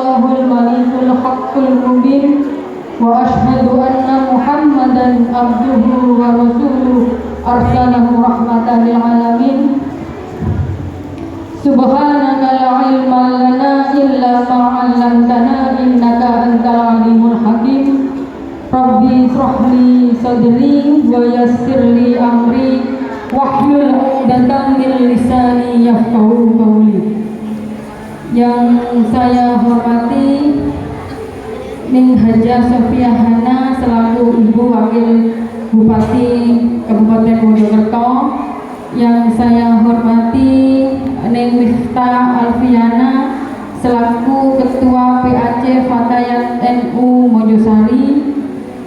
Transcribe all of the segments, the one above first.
Sadaqallahul malikul haqqul mubin. Wa ashhadu anna Muhammadan abduhu wa rasuluh arsalahu rahmatan lil alamin. Subhanaka la ilma lana illa ma 'allamtana innaka antal alimul hakim. Rabbi shrahli sadri wa yassirli amri wahlul 'uqdatam min lisani yafqahu qawli. Yang saya hormati Ning Haja Sofia Hana selaku Ibu Wakil Bupati Kabupaten Mojokerto. Yang saya hormati Ning Miftah Alfiana selaku Ketua PAC Fatayat NU Mojosari.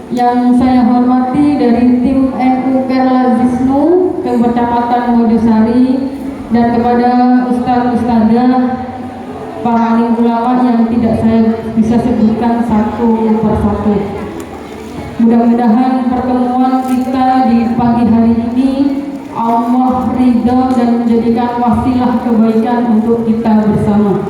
Yang saya hormati dari tim NU Kerala Zisnu Kecamatan Mojosari, dan kepada ustaz-ustazah, para alim ulama yang tidak saya bisa sebutkan satu persatu. Mudah-mudahan pertemuan kita di pagi hari ini Allah ridha dan menjadikan wasilah kebaikan untuk kita bersama.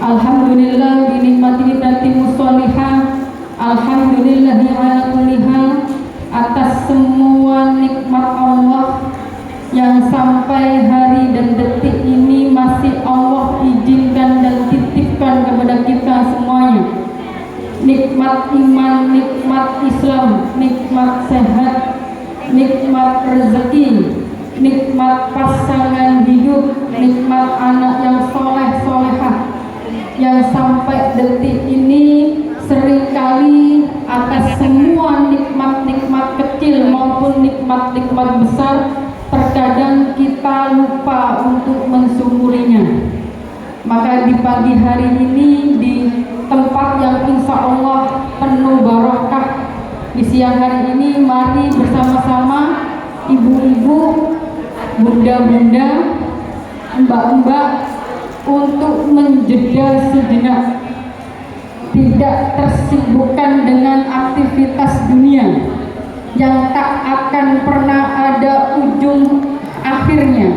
Alhamdulillah binikmati tatimmus sholihah. Alhamdulillahi ala kulli hal, atas semua nikmat Allah yang sampai hari dan detik ini masih Allah izinkan dan titipkan kepada kita semuanya. Nikmat iman, nikmat Islam, nikmat sehat, nikmat rezeki, nikmat pasangan hidup, nikmat anak yang soleh solehah, yang sampai detik ini seringkali atas semua nikmat-nikmat kecil maupun nikmat-nikmat besar terkadang kita lupa untuk mensyukurinya. Maka di pagi hari ini di tempat yang insya Allah penuh barokah, di siang hari ini mari bersama-sama ibu-ibu, bunda-bunda, mbak-mbak untuk menjeda sejenak, tidak tersibukkan dengan aktivitas dunia yang tak akan pernah ada ujung akhirnya,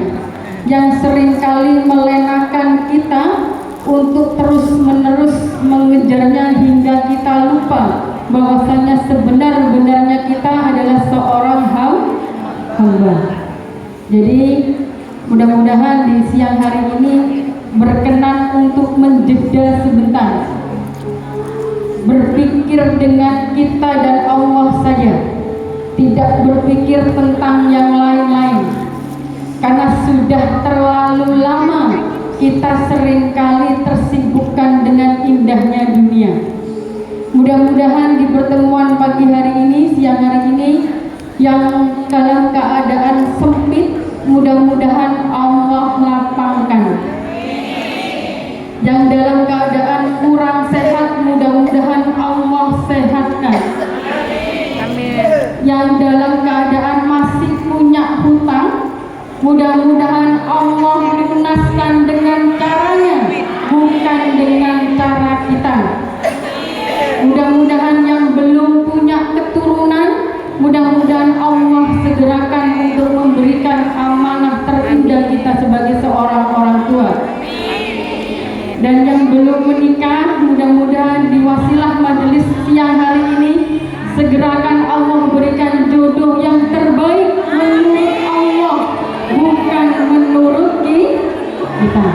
yang seringkali melenakan kita untuk terus-menerus mengejarnya hingga kita lupa bahwasanya sebenar-benarnya kita adalah seorang hamba. Jadi mudah-mudahan di siang hari ini berkenan untuk menjeda sebentar, berpikir dengan kita dan Allah saja, tidak berpikir tentang yang lain-lain, karena sudah terlalu lama kita seringkali tersibukkan dengan indahnya dunia. Mudah-mudahan di pertemuan pagi hari ini, siang hari ini, yang dalam keadaan sempit, mudah-mudahan Allah lapangkan. Yang dalam keadaan kurang sehat, mudah-mudahan Allah sehatkan. Yang dalam keadaan masih punya hutang, mudah-mudahan Allah lunaskan dengan caranya, bukan dengan cara kita. Mudah-mudahan yang belum punya keturunan, mudah-mudahan Allah segerakan untuk memberikan amanah terindah kita sebagai seorang orang tua. Dan yang belum menikah, mudah-mudahan di wasilah majelis siang hari ini segerakan Allah berikan jodoh yang terbaik menurut Allah, bukan menurut kita.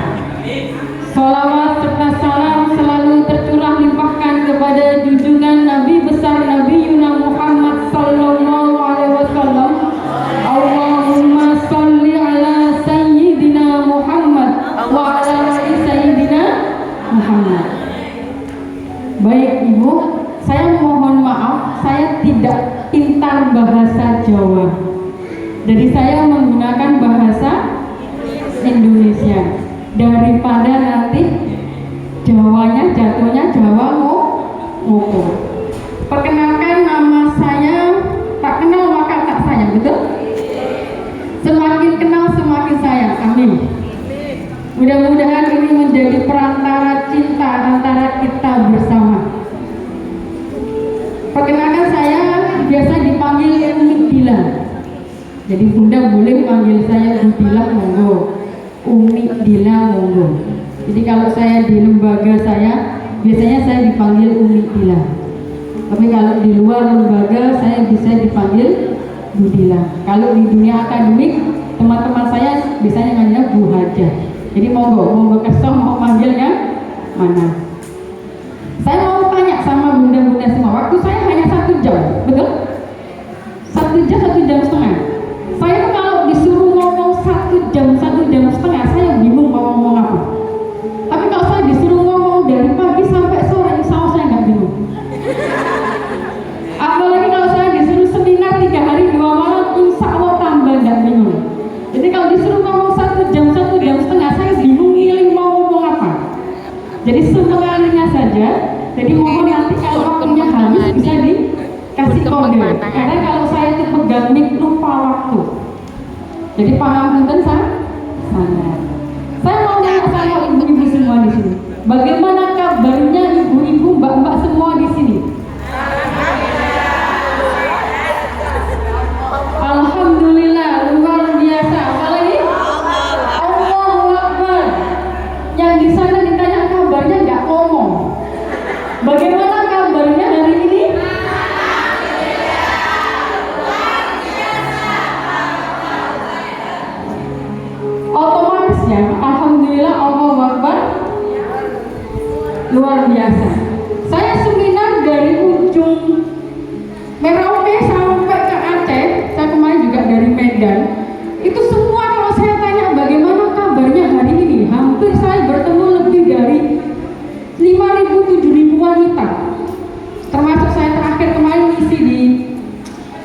Sholawat serta salam selalu tercurah limpahkan kepada junjungan Nabi besar Nabi Yuna Muhammad sallallahu alaihi wasallam. Allahumma sholli ala sayyidina Muhammad wa ala ali sayyidina Muhammad. Baik Ibu, saya mohon maaf, saya tidak pintar bahasa Jawa. Jadi saya menggunakan bahasa Indonesia daripada nanti Jawanya jatuhnya Jawa ngoko. Perkenalkan, nama saya, tak kenal maka tak sayang, betul? Semakin kenal semakin sayang, amin. Mudah-mudahan ini menjadi perantara cinta antara kita bersama. Perkenalkan, saya biasa dipanggil Umi Dila. Jadi Bunda boleh panggil saya Bu Dila, monggo. Umi Dila, monggo. Jadi kalau saya di lembaga saya, biasanya saya dipanggil Umi Dila. Tapi kalau di luar lembaga saya bisa dipanggil Bu Dila. Kalau di dunia akademik, teman-teman saya biasanya nanya Bu Haja. Jadi monggo kesel mau panggil yang mana. Saya mau tanya sama bunda-bunda semua, waktu saya hanya 1 jam, betul? 1 jam, 1,5 jam. Saya kalau disuruh ngomong 1 jam, 1,5 jam, saya bingung mau ngomong apa. Tapi kalau saya disuruh ngomong dari pagi sampai sore, insya Allah saya nggak bingung. Apalagi kalau saya disuruh seminar 3 hari 2 malam, insya Allah tambah nggak bingung. Jadi kalau disuruh ngomong 1 jam, 1,5 jam, saya bingung milih mau ngomong apa. Jadi semengalirnya saja. Jadi mohon nanti kalau waktunya habis bisa dikasih kode. Karena kalau saya itu pegang mic lupa waktu. Jadi pangapunten sana. Saya mau nanya sama ibu-ibu semua di sini. Bagaimana kabarnya ibu-ibu, mbak-mbak semua di sini? Alhamdulillah, luar biasa. Apalagi Allahu Akbar. Yang di sana ditanya kabarnya nggak ngomong. Bagaimana kabarnya hari ini? Otomatis ya, alhamdulillah, Allahu Akbar, luar biasa. Saya seminar dari ujung Merauke sampai ke Aceh, saya kemarin juga dari Medan. Itu semua kalau saya tanya bagaimana kabarnya hari ini, hampir saya bertemu lebih dari 5.000, 7.000 wanita. Termasuk saya terakhir kemarin isi di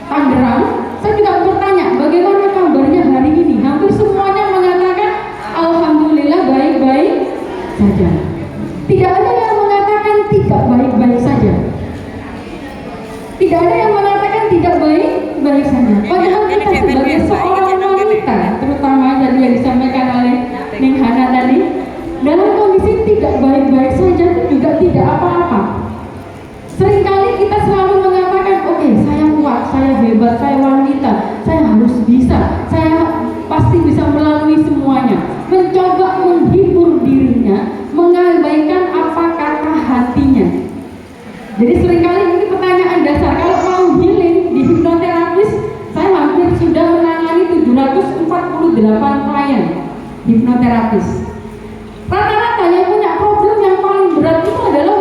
Tangerang, saya juga bertanya bagaimana kabarnya hari ini. Hampir semuanya mengatakan alhamdulillah baik-baik saja. Tidak ada yang mengatakan tidak baik-baik saja. Tidak ada yang mengatakan tidak baik-baik saja. Padahal kita sebagai seorang wanita, terutama tadi yang disampaikan oleh Ning Hana tadi, dalam kondisi tidak baik-baik saja itu juga tidak apa-apa. Seringkali kita selalu mengatakan, oke, saya kuat, saya hebat, saya wanita, saya harus bisa, saya pasti bisa melalui semuanya. Mencoba menghibur dirinya, mengabaikan apa kata hatinya. Jadi seringkali ini pertanyaan dasar. Kalau mau healing di hipnoterapis, saya hampir sudah menangani 748 klien hipnoterapis. Rata-rata yang punya problem yang paling berat itu adalah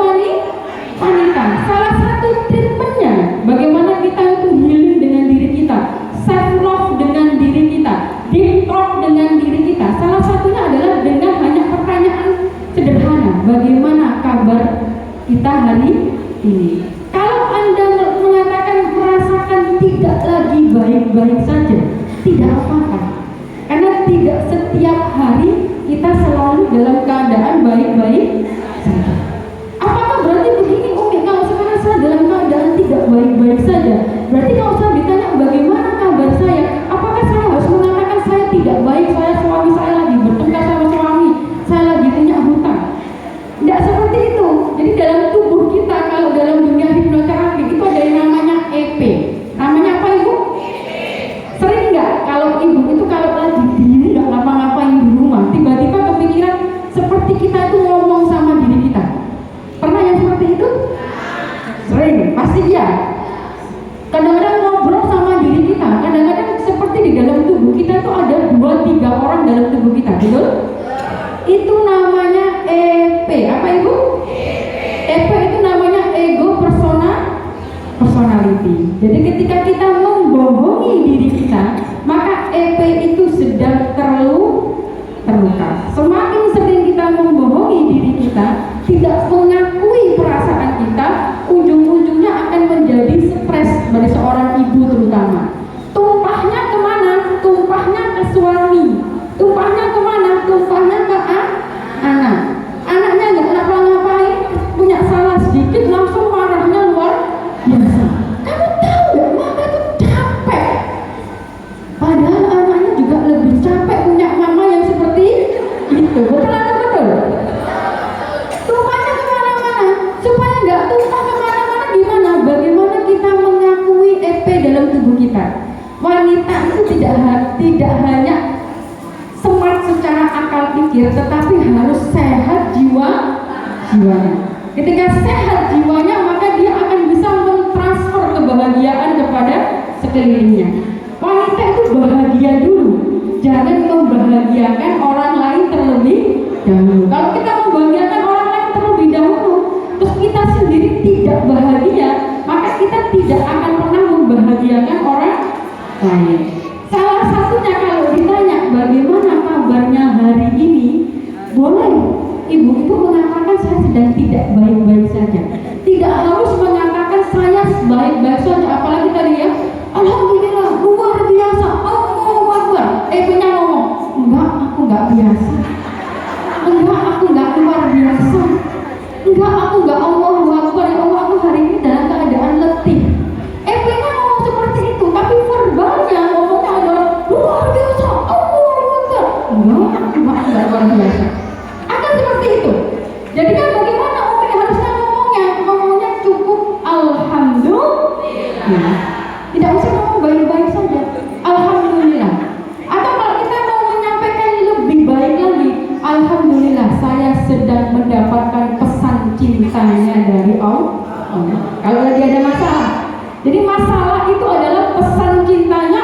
wanita. Salah satu treatmentnya bagaimana kita itu healing dengan diri kita, self love dengan diri kita, deep talk dengan diri kita. Salah satunya adalah dengan hanya pertanyaan sederhana, bagaimana kabar kita hari ini. Kalau Anda mengatakan merasakan tidak lagi baik-baik saja, tidak apa-apa. Karena tidak setiap hari kita selalu dalam keadaan baik-baik saja. Apakah berarti begini, oke, kalau sekarang saya dalam keadaan tidak baik-baik saja, berarti kalau saya ditanya bagaimana kabar saya, apakah saya harus mengatakan saya tidak baik, suami saya lagi bertengkar sama suami, saya lagi punya hutang? Tidak seperti itu. Jadi dalam tubuh kita, kalau dalam dunia hipnoterapi itu ada yang namanya EP. Namanya apa, Ibu? Sering nggak kalau ibu itu kalau lagi diri nggak ngapa-ngapain di rumah, tiba-tiba kepikiran seperti kita itu ngomong sama diri kita? Pernah yang seperti itu? Sering, pasti ya. Kadang-kadang ngobrol sama diri kita, kadang-kadang seperti di dalam tubuh kita itu ada 2-3 orang dalam tubuh kita, betul? Itu namanya EP. Apa, Ibu? EP itu namanya ego personality. Jadi ketika kita membohongi diri kita, maka EP itu sedang terluka. Semakin sering kita membohongi diri kita, tidak mengakui perasaan kita, ujung-ujungnya akan menjadi stres bagi seorang ibu terutama. Tumpahnya kemana? Tumpahnya ke suami. Tumpahnya kemana? Tumpahnya ke anak. Anaknya nggak ngapa-ngapain, punya salah sedikit langsung marahnya luar biasa. Kamu tahu nggak, mama itu capek. Padahal anaknya juga lebih capek punya mama yang seperti itu. Betul atau betul? Tumpahnya kemana-mana. Supaya nggak tumpah kemana-mana, gimana? Bagaimana kita mengakui EP dalam tubuh kita? Wanita itu tidak hanya smart secara secara akal pikir, tetapi harus sehat jiwanya. Ketika sehat jiwanya, maka dia akan bisa mentransfer kebahagiaan kepada sekelilingnya. Wanita itu bahagia dulu, jangan membahagiakan orang lain terlebih dahulu. Kalau kita membahagiakan orang lain terlebih dahulu, terus kita sendiri tidak bahagia, maka kita tidak akan pernah membahagiakan orang lain. Salah satunya kalau ditanya bagaimana kabarnya hari ini, boleh ibu-ibu mengatakan saya sedang tidak baik-baik saja. Tidak harus mengatakan saya baik-baik saja, apalagi tadi ya, alhamdulillah luar biasa, Allahu Akbar. Punya ngomong, enggak, aku enggak biasa. Enggak, aku enggak luar biasa. Enggak, aku enggak Allahu Akbar. Ya Allah, aku hari ini dalam keadaan letih. Punya ngomong seperti itu, tapi verbalnya ngomongnya adalah luar biasa, Allahu Akbar. Enggak, aku enggak luar biasa. Akan seperti itu. Jadi kan bagaimana Umi harusnya ngomongnya cukup alhamdulillah. Tidak usah ngomong baik-baik saja, alhamdulillah. Atau kalau kita mau menyampaikan lebih baik lagi, alhamdulillah saya sedang mendapatkan pesan cintanya dari Allah. Kalau lagi ada masalah, jadi masalah itu adalah pesan cintanya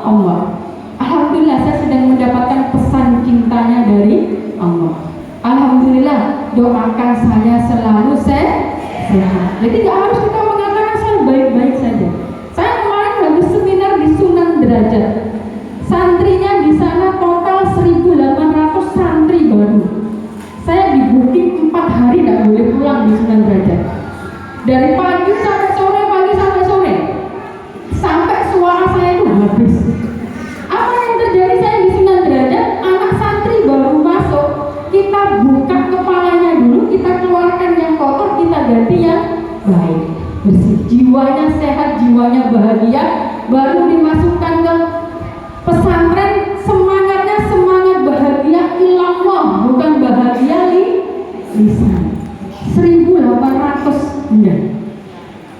Allah. Alhamdulillah saya sedang mendapatkan pesan cintanya dari Allah. Alhamdulillah, doakan saya selalu sehat. Jadi tidak harus kita mengatakan saya baik-baik saja. Saya kemarin habis seminar di Sunan Derajat. Santrinya di sana total 1.800 santri baru. Saya di booking 4 hari tidak boleh pulang di Sunan Derajat. Dari pagi sampai sore, pagi sampai sore, sampai suara saya itu habis. Apa yang terjadi saya di Sunan Derajat? Anak santri baru masuk, kita buka kepalanya dulu, kita keluarkan yang kotor, kita ganti yang baik, bersih. Jiwanya sehat, jiwanya bahagia, baru dimasukkan ke pesantren. Semangatnya semangat bahagia ilallah, bukan bahagia lisan. 1.800 ya.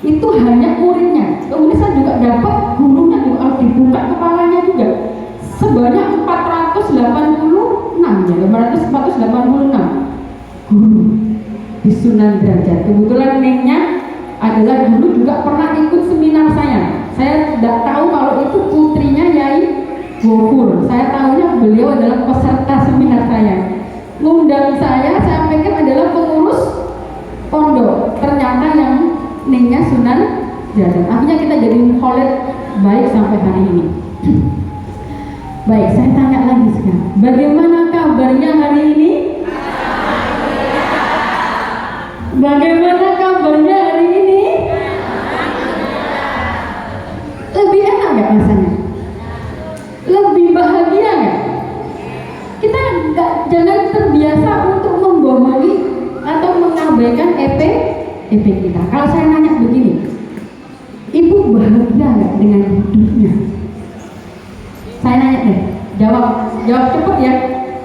Itu hanya muridnya. Kemudian saya juga dapat gurunya juga, harus dibuka kepalanya juga. Sebanyak 486 ya, 486 guru di Sunan Derajat. Kebetulan nengnya adalah dulu juga pernah ikut seminar saya. Saya tidak tahu kalau itu putrinya Yai Gofur. Saya tahunya beliau adalah peserta seminar saya. Ngundang saya pikir adalah pengurus pondok. Ternyata yang nengnya Sunan Derajat. Akhirnya kita jadi mukholid baik sampai hari ini. Baik, saya tanya lagi sekarang. Bagaimana kabarnya hari ini? Bagaimana kabarnya hari ini? Lebih enak nggak rasanya? Lebih bahagia nggak? Kita jangan terbiasa untuk membohongi atau mengabaikan EP kita. Kalau saya nanya begini, ibu bahagia nggak dengan hidupnya? Saya nanya deh, jawab cepet ya.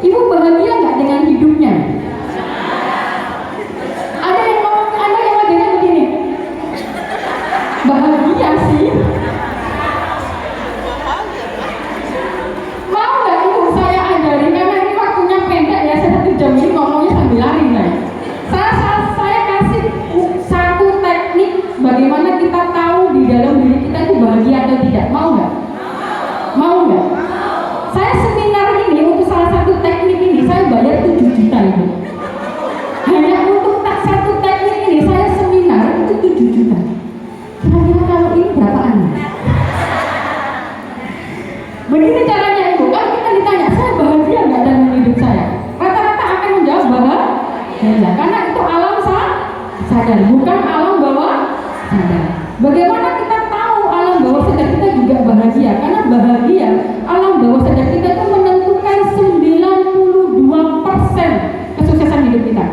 Ibu bahagia nggak dengan hidupnya? Ada yang ngomongnya begini, bahagia sih. Mau nggak ibu saya ajarin, karena ini waktunya pendek ya, saya 1 jam ini ngomongnya sambil lari lah. Saya kasih satu teknik bagaimana kita tahu di dalam diri kita itu bahagia atau tidak. Mau nggak? Mau nggak? Saya seminar ini untuk salah satu teknik ini saya bayar 7 juta itu. Hanya untuk satu teknik ini saya seminar itu 7 juta. Kira-kira kalau ini berapaan? Begini caranya ibu, kalau kita ditanya saya bahagia nggak dalam hidup saya, rata-rata akan menjawab bahagia, karena itu alam sadar, bukan alam bawah sadar. Bagaimana kita tahu alam bawah sadar kita juga bahagia? Karena bahagia, alam bawah sadar kita itu menentukan 92% kesuksesan hidup kita.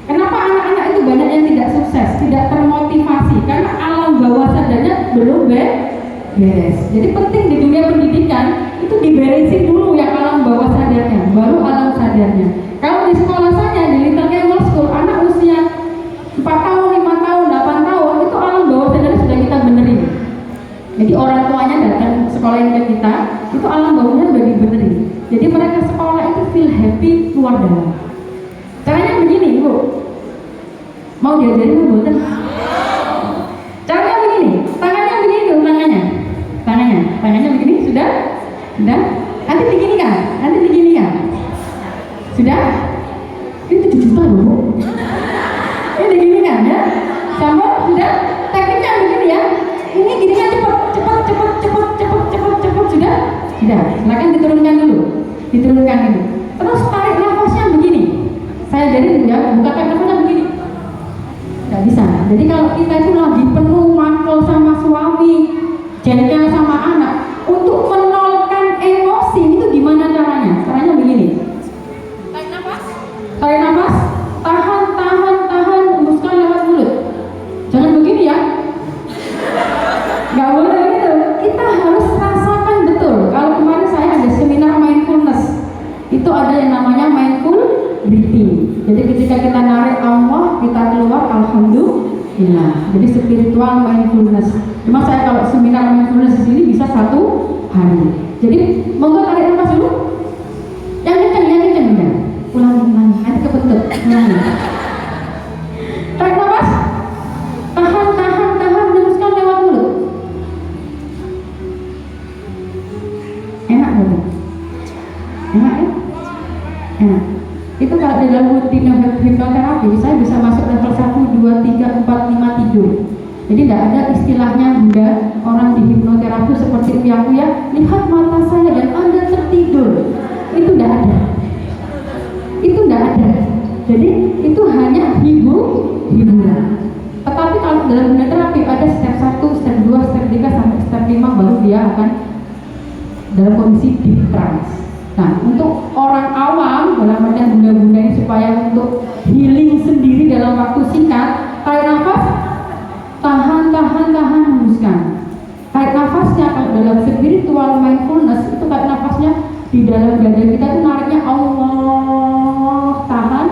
Kenapa anak-anak itu banyak yang tidak sukses, tidak termotivasi? Karena alam bawah sadarnya belum beres. Jadi penting di dunia pendidikan itu diberesin dulu yang alam bawah sadarnya, baru alam sadarnya. Kalau di sekolah saya di Little Camel School, anak usia 4 tahun, 5 tahun, 8 tahun itu alam bawah sadarnya sudah kita benerin. Jadi orang tuanya datang sekolah ke kita, itu alam bawahnya sudah dibenerin. Jadi mereka sekolah luar dalam. Caranya begini, Ibu. Mau diajarin nggak, Bu? Caranya begini, tangannya begini tuh, tangannya begini, sudah? Nanti diginikan, sudah? Ini 7 juta loh, Bu. Ini diginikan ya, sampai sudah. Tekniknya begini ya, ini ginikan cepat, sudah? Silakan diturunkan dulu. Terus tarik nafasnya begini. Saya ajarin ya, buka tarik nafasnya begini. Nggak bisa. Jadi kalau kita itu lagi penuh mangkol sama suami, jengkel sama anak, untuk menolkan emosi itu gimana caranya? Caranya begini. Tarik nafas, tahan, hembuskan lewat mulut. Jangan begini ya. Nggak boleh gitu. Kita harus rasakan betul. Kalau kemarin saya ada seminar mindfulness, itu ada yang namanya mindful breathing. Jadi ketika kita narik Allah, kita keluar alhamdulillah. Jadi spiritual mindfulness. Cuma saya kalau seminar mindfulness di sini bisa 1 hari. Jadi monggo tarik nafas dulu. Yang kencang ya. Ulangi. Nanti kebentut. Ulangi. Tarik nafas. Tahan, hembuskan lewat mulut. Enak betul. Enak ya? Enak. Itu kalau di dalam rutin hipnoterapi, saya bisa masuk level 1, 2, 3, 4, 5 tidur. Jadi tidak ada istilahnya Bunda, orang di hipnoterapi seperti ya, lihat mata saya dan Anda tertidur. Itu tidak ada. Jadi itu hanya hiburan. Tetapi kalau dalam hipnoterapi ada step 1, step 2, step 3 sampai step 5 baru dia akan dalam kondisi deep trance. Nah, untuk orang awam dalam artian bunda-bunda ini supaya untuk healing sendiri dalam waktu singkat, tarik nafas, tahan, hembuskan. Tarik nafasnya kalau dalam spiritual mindfulness itu tarik nafasnya di dalam dada kita itu nariknya Allah, tahan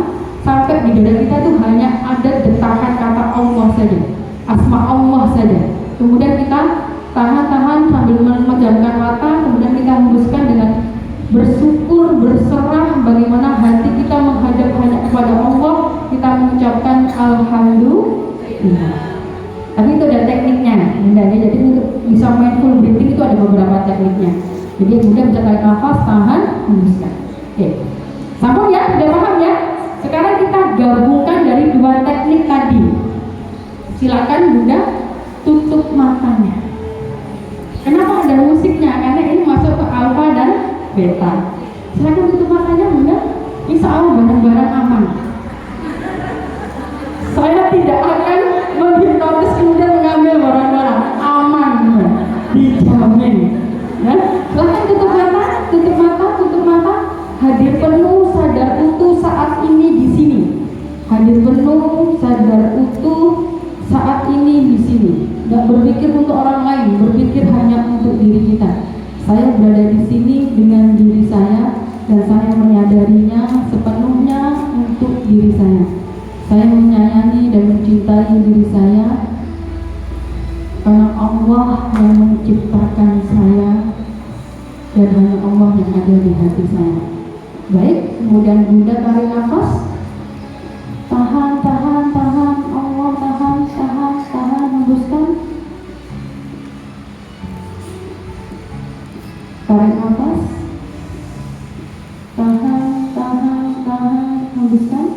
sampai di dada kita itu hanya ada detakan kata Allah saja, asma Allah saja. Kemudian kita tahan sambil memejamkan mata, kemudian kita hembuskan dengan bersyukur, berserah bagaimana hati kita menghadap hanya kepada Allah, kita mengucapkan alhamdulillah. Tapi itu ada tekniknya, Bunda. Jadi untuk bisa mindful breathing itu ada beberapa tekniknya. Jadi Bunda bisa tarik nafas, tahan, hembuskan. Oke, sambung ya, sudah paham ya? Sekarang kita gabungkan dari 2 teknik tadi. Silakan Bunda tutup matanya. Kenapa ada musiknya? Karena ini masuk ke alfa dan beta. Silakan tutup matanya Bunda. Insya Allah barang-barang aman. Saya tidak akan menghipnotis kemudian mengambil barang-barang aman, dijamin. Ya, silakan tutup mata. Hadir penuh, sadar utuh saat ini di sini. Hadir penuh, sadar utuh saat ini di sini. Tidak berpikir untuk orang lain, berpikir hanya untuk diri kita. Saya berada di sini dengan diri saya dan saya menyadarinya sepenuhnya untuk diri saya. Saya menyayangi dan mencintai diri saya karena Allah yang menciptakan saya dan hanya Allah yang ada di hati saya. Baik, kemudian Bunda tarik nafas, tahan, Allah tahan, hembuskan. Tarik nafas, tahan, hembuskan.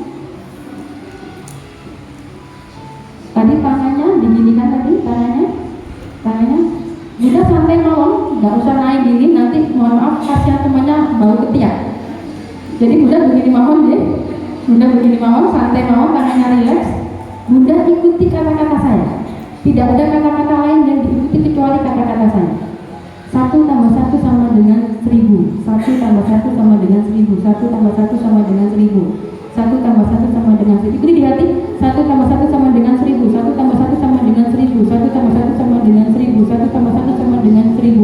Tadi tangannya diginikan tangannya. Bunda santai mawon, nggak usah naik gini. Nanti mohon maaf kasihan temannya bau ketiak. Jadi Bunda begini mawon deh. Bunda begini mawon, santai mawon, tangannya rileks. Bunda ikuti kata-kata saya. Tidak ada kata-kata lain yang diikuti kecuali kata-kata saya. 1 tambah 1 sama dengan 1000. 1 tambah 1 sama dengan 1000. 1 tambah 1 sama dengan 1000. 1 tambah 1 sama dengan 1000. Ikuti di hati. 1 tambah 1 sama dengan 1000. 1 tambah 1 sama dengan 1000. 1 tambah 1 sama dengan 1000. 1 tambah 1 sama dengan 1000.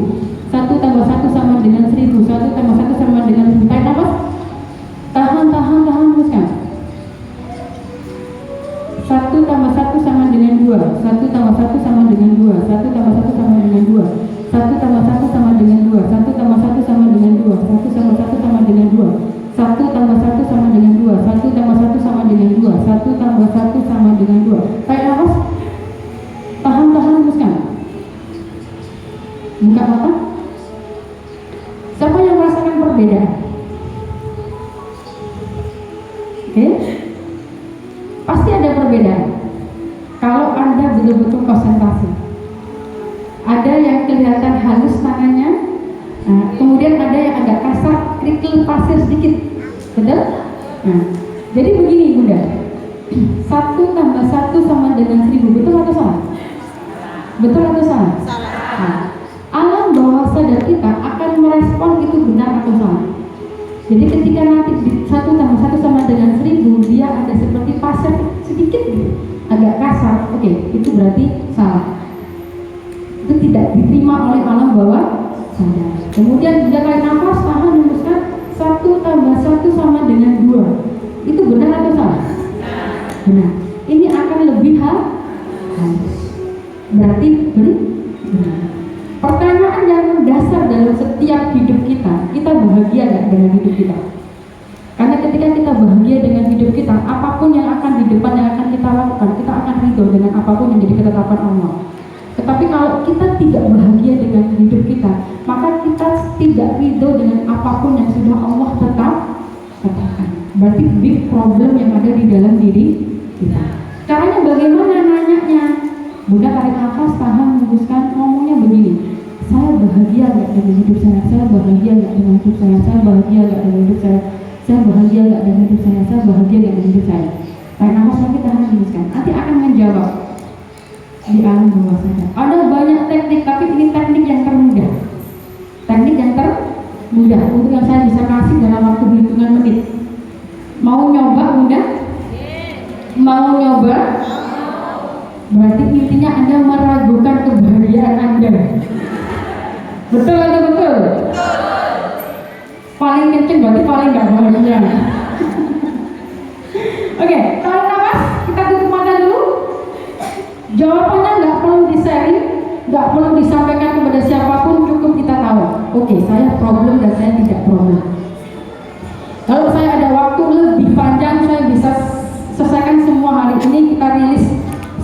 1 tambah 1 sama dengan 1000. 1 tambah 1 sama dengan 1000. Tarik nafas. Tahan, hembuskan. 1 tambah 1 sama dengan 2. 1 tambah 1 sama dengan 2. 1 tambah 1 sama dengan 2. 1 tambah 1 sama dengan 2. 1 tambah 1 sama dengan 2. 1 tambah 1 sama dengan 2. 1 tambah 1 sama dengan 2, 1 tambah 1 sama dengan 2, 1 tambah 1 sama dengan 2. Tarik nafas, tahan, hembuskan. Buka mata. Siapa yang merasakan perbedaan? Oke? Pasti ada perbedaan. Kalau Anda betul-betul konsentrasi. Ada yang kelihatan halus tangannya, kemudian ada yang agak kasar, kerikil pasir sedikit, betul? Jadi begini Bunda, 1 tambah 1 sama dengan 1000, betul atau salah? Betul atau salah? Alam bawah sadar kita akan merespon itu benar atau salah. Jadi ketika nanti 1 tambah 1 sama dengan 1000, dia ada seperti pasir sedikit gitu, agak kasar, oke, itu berarti salah. Itu tidak diterima oleh alam bawah sadar. Kemudian Bunda tarik nafas, tahan, hembuskan. 1 tambah 1 sama dengan 2, itu benar atau salah? Benar. Ini akan lebih halus. Berarti benar. Pertanyaan yang mendasar dalam setiap hidup kita bahagia nggak dengan hidup kita? Karena ketika kita bahagia dengan hidup kita, apapun yang akan di depan yang akan kita lakukan, kita akan ridho dengan apapun yang jadi ketetapan Allah. Tetapi kalau kita tidak bahagia dengan hidup kita, maka kita tidak ridho dengan apapun yang sudah Allah tetapkan. Berarti big problem yang ada di dalam diri kita. Caranya bagaimana nanyanya? Bunda tarik nafas, tahan, hembuskan, ngomongnya begini. Saya bahagia nggak dengan hidup saya? Saya bahagia nggak dengan hidup saya? Saya bahagia nggak dengan hidup saya? Saya bahagia nggak dengan hidup saya? Saya bahagia nggak dengan hidup saya? Tarik nafas lagi, tahan, hembuskan. Nanti akan menjawab di alam bawah sadar. Ada banyak teknik, tapi ini teknik yang termudah. Teknik yang termudah untuk yang saya bisa kasih dalam waktu hitungan menit. Mau nyoba Bunda? Mau nyoba? Berarti intinya Anda meragukan kebahagiaan Anda. Betul atau betul? Paling kenceng berarti paling gak bahagia. Oke, tarik nafas, kita tutup mata dulu. Jawabannya nggak perlu di-sharing, nggak perlu disampaikan kepada siapapun, cukup kita tahu. Oke, saya problem dan saya tidak problem. Kalau saya ada waktu lebih panjang, saya bisa selesaikan semua hari ini, kita rilis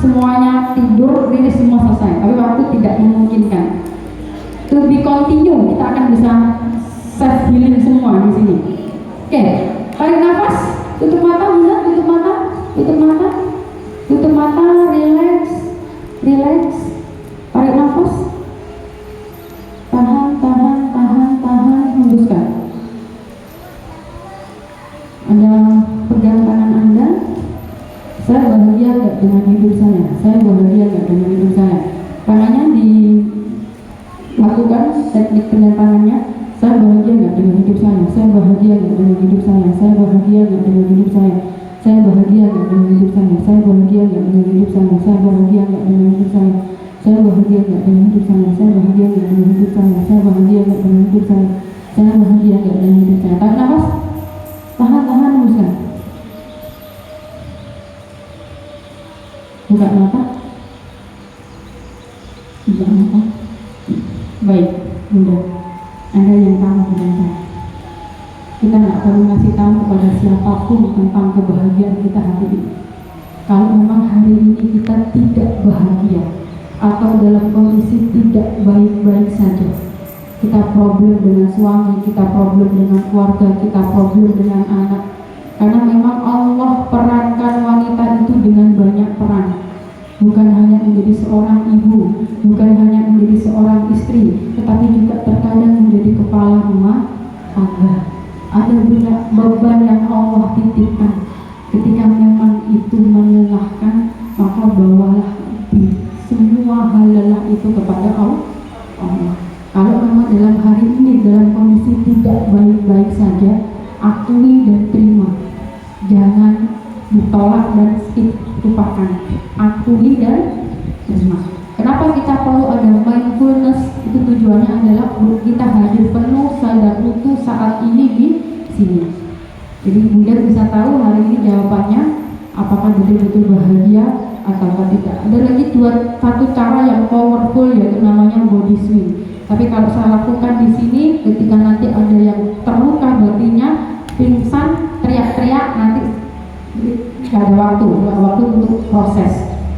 semuanya, tidur, rilis semua selesai. Tapi waktu tidak memungkinkan. To be continue, kita akan bisa self healing semua di sini. Oke, tarik nafas, tutup mata, Bunda, tutup mata, tutup mata, tutup mata, relax, tarik nafas, tahan, hembuskan. Anda pegang tangan Anda. Saya bahagia nggak dengan hidup saya? Saya bahagia nggak dengan hidup saya? Tangannya dilakukan teknik dengan tangannya. Saya bahagia nggak dengan hidup saya? Saya bahagia nggak dengan hidup saya? Saya bahagia nggak dengan hidup saya? Saya bahagia nggak dengan hidup saya? Saya bahagia nggak dengan hidup saya? Saya bahagia nggak dengan hidup saya? Saya bahagia nggak dengan hidup saya? Saya bahagia nggak dengan hidup saya? Saya bahagia nggak dengan hidup saya? Saya bahagia nggak dengan hidup saya? Tarik nafas, tahan, hembuskan. Buka mata. Buka mata. Baik, Bunda. Anda yang tahu dengan saya. Kita nggak perlu ngasih tahu kepada siapapun tentang kebahagiaan kita hari ini. Kalau memang hari ini kita tidak bahagia atau dalam kondisi tidak baik-baik saja, kita problem dengan suami, kita problem dengan keluarga, kita problem dengan anak. Karena memang Allah perankan wanita itu dengan banyak peran. Bukan hanya menjadi seorang ibu, bukan hanya menjadi seorang istri, tetapi juga terkadang menjadi kepala rumah tangga. Ada banyak beban yang Allah titipkan. Ketika memang itu melelahkan, maka bawalah semua hal lelah itu kepada Allah. Kalau memang dalam hari ini dalam kondisi tidak baik-baik saja, akui dan terima. Jangan ditolak dan skip, lupakan. Akui dan terima. Kenapa kita perlu ada mindfulness? Itu tujuannya adalah kita hadir penuh sadar utuh saat ini di sini. Jadi Bunda bisa tahu hari ini jawabannya apakah betul-betul bahagia atau tidak. Ada lagi satu cara yang powerful, yaitu namanya body swing. Tapi kalau saya lakukan di sini, ketika nanti ada yang terluka batinnya, pingsan, teriak-teriak, nanti nggak ada waktu untuk proses.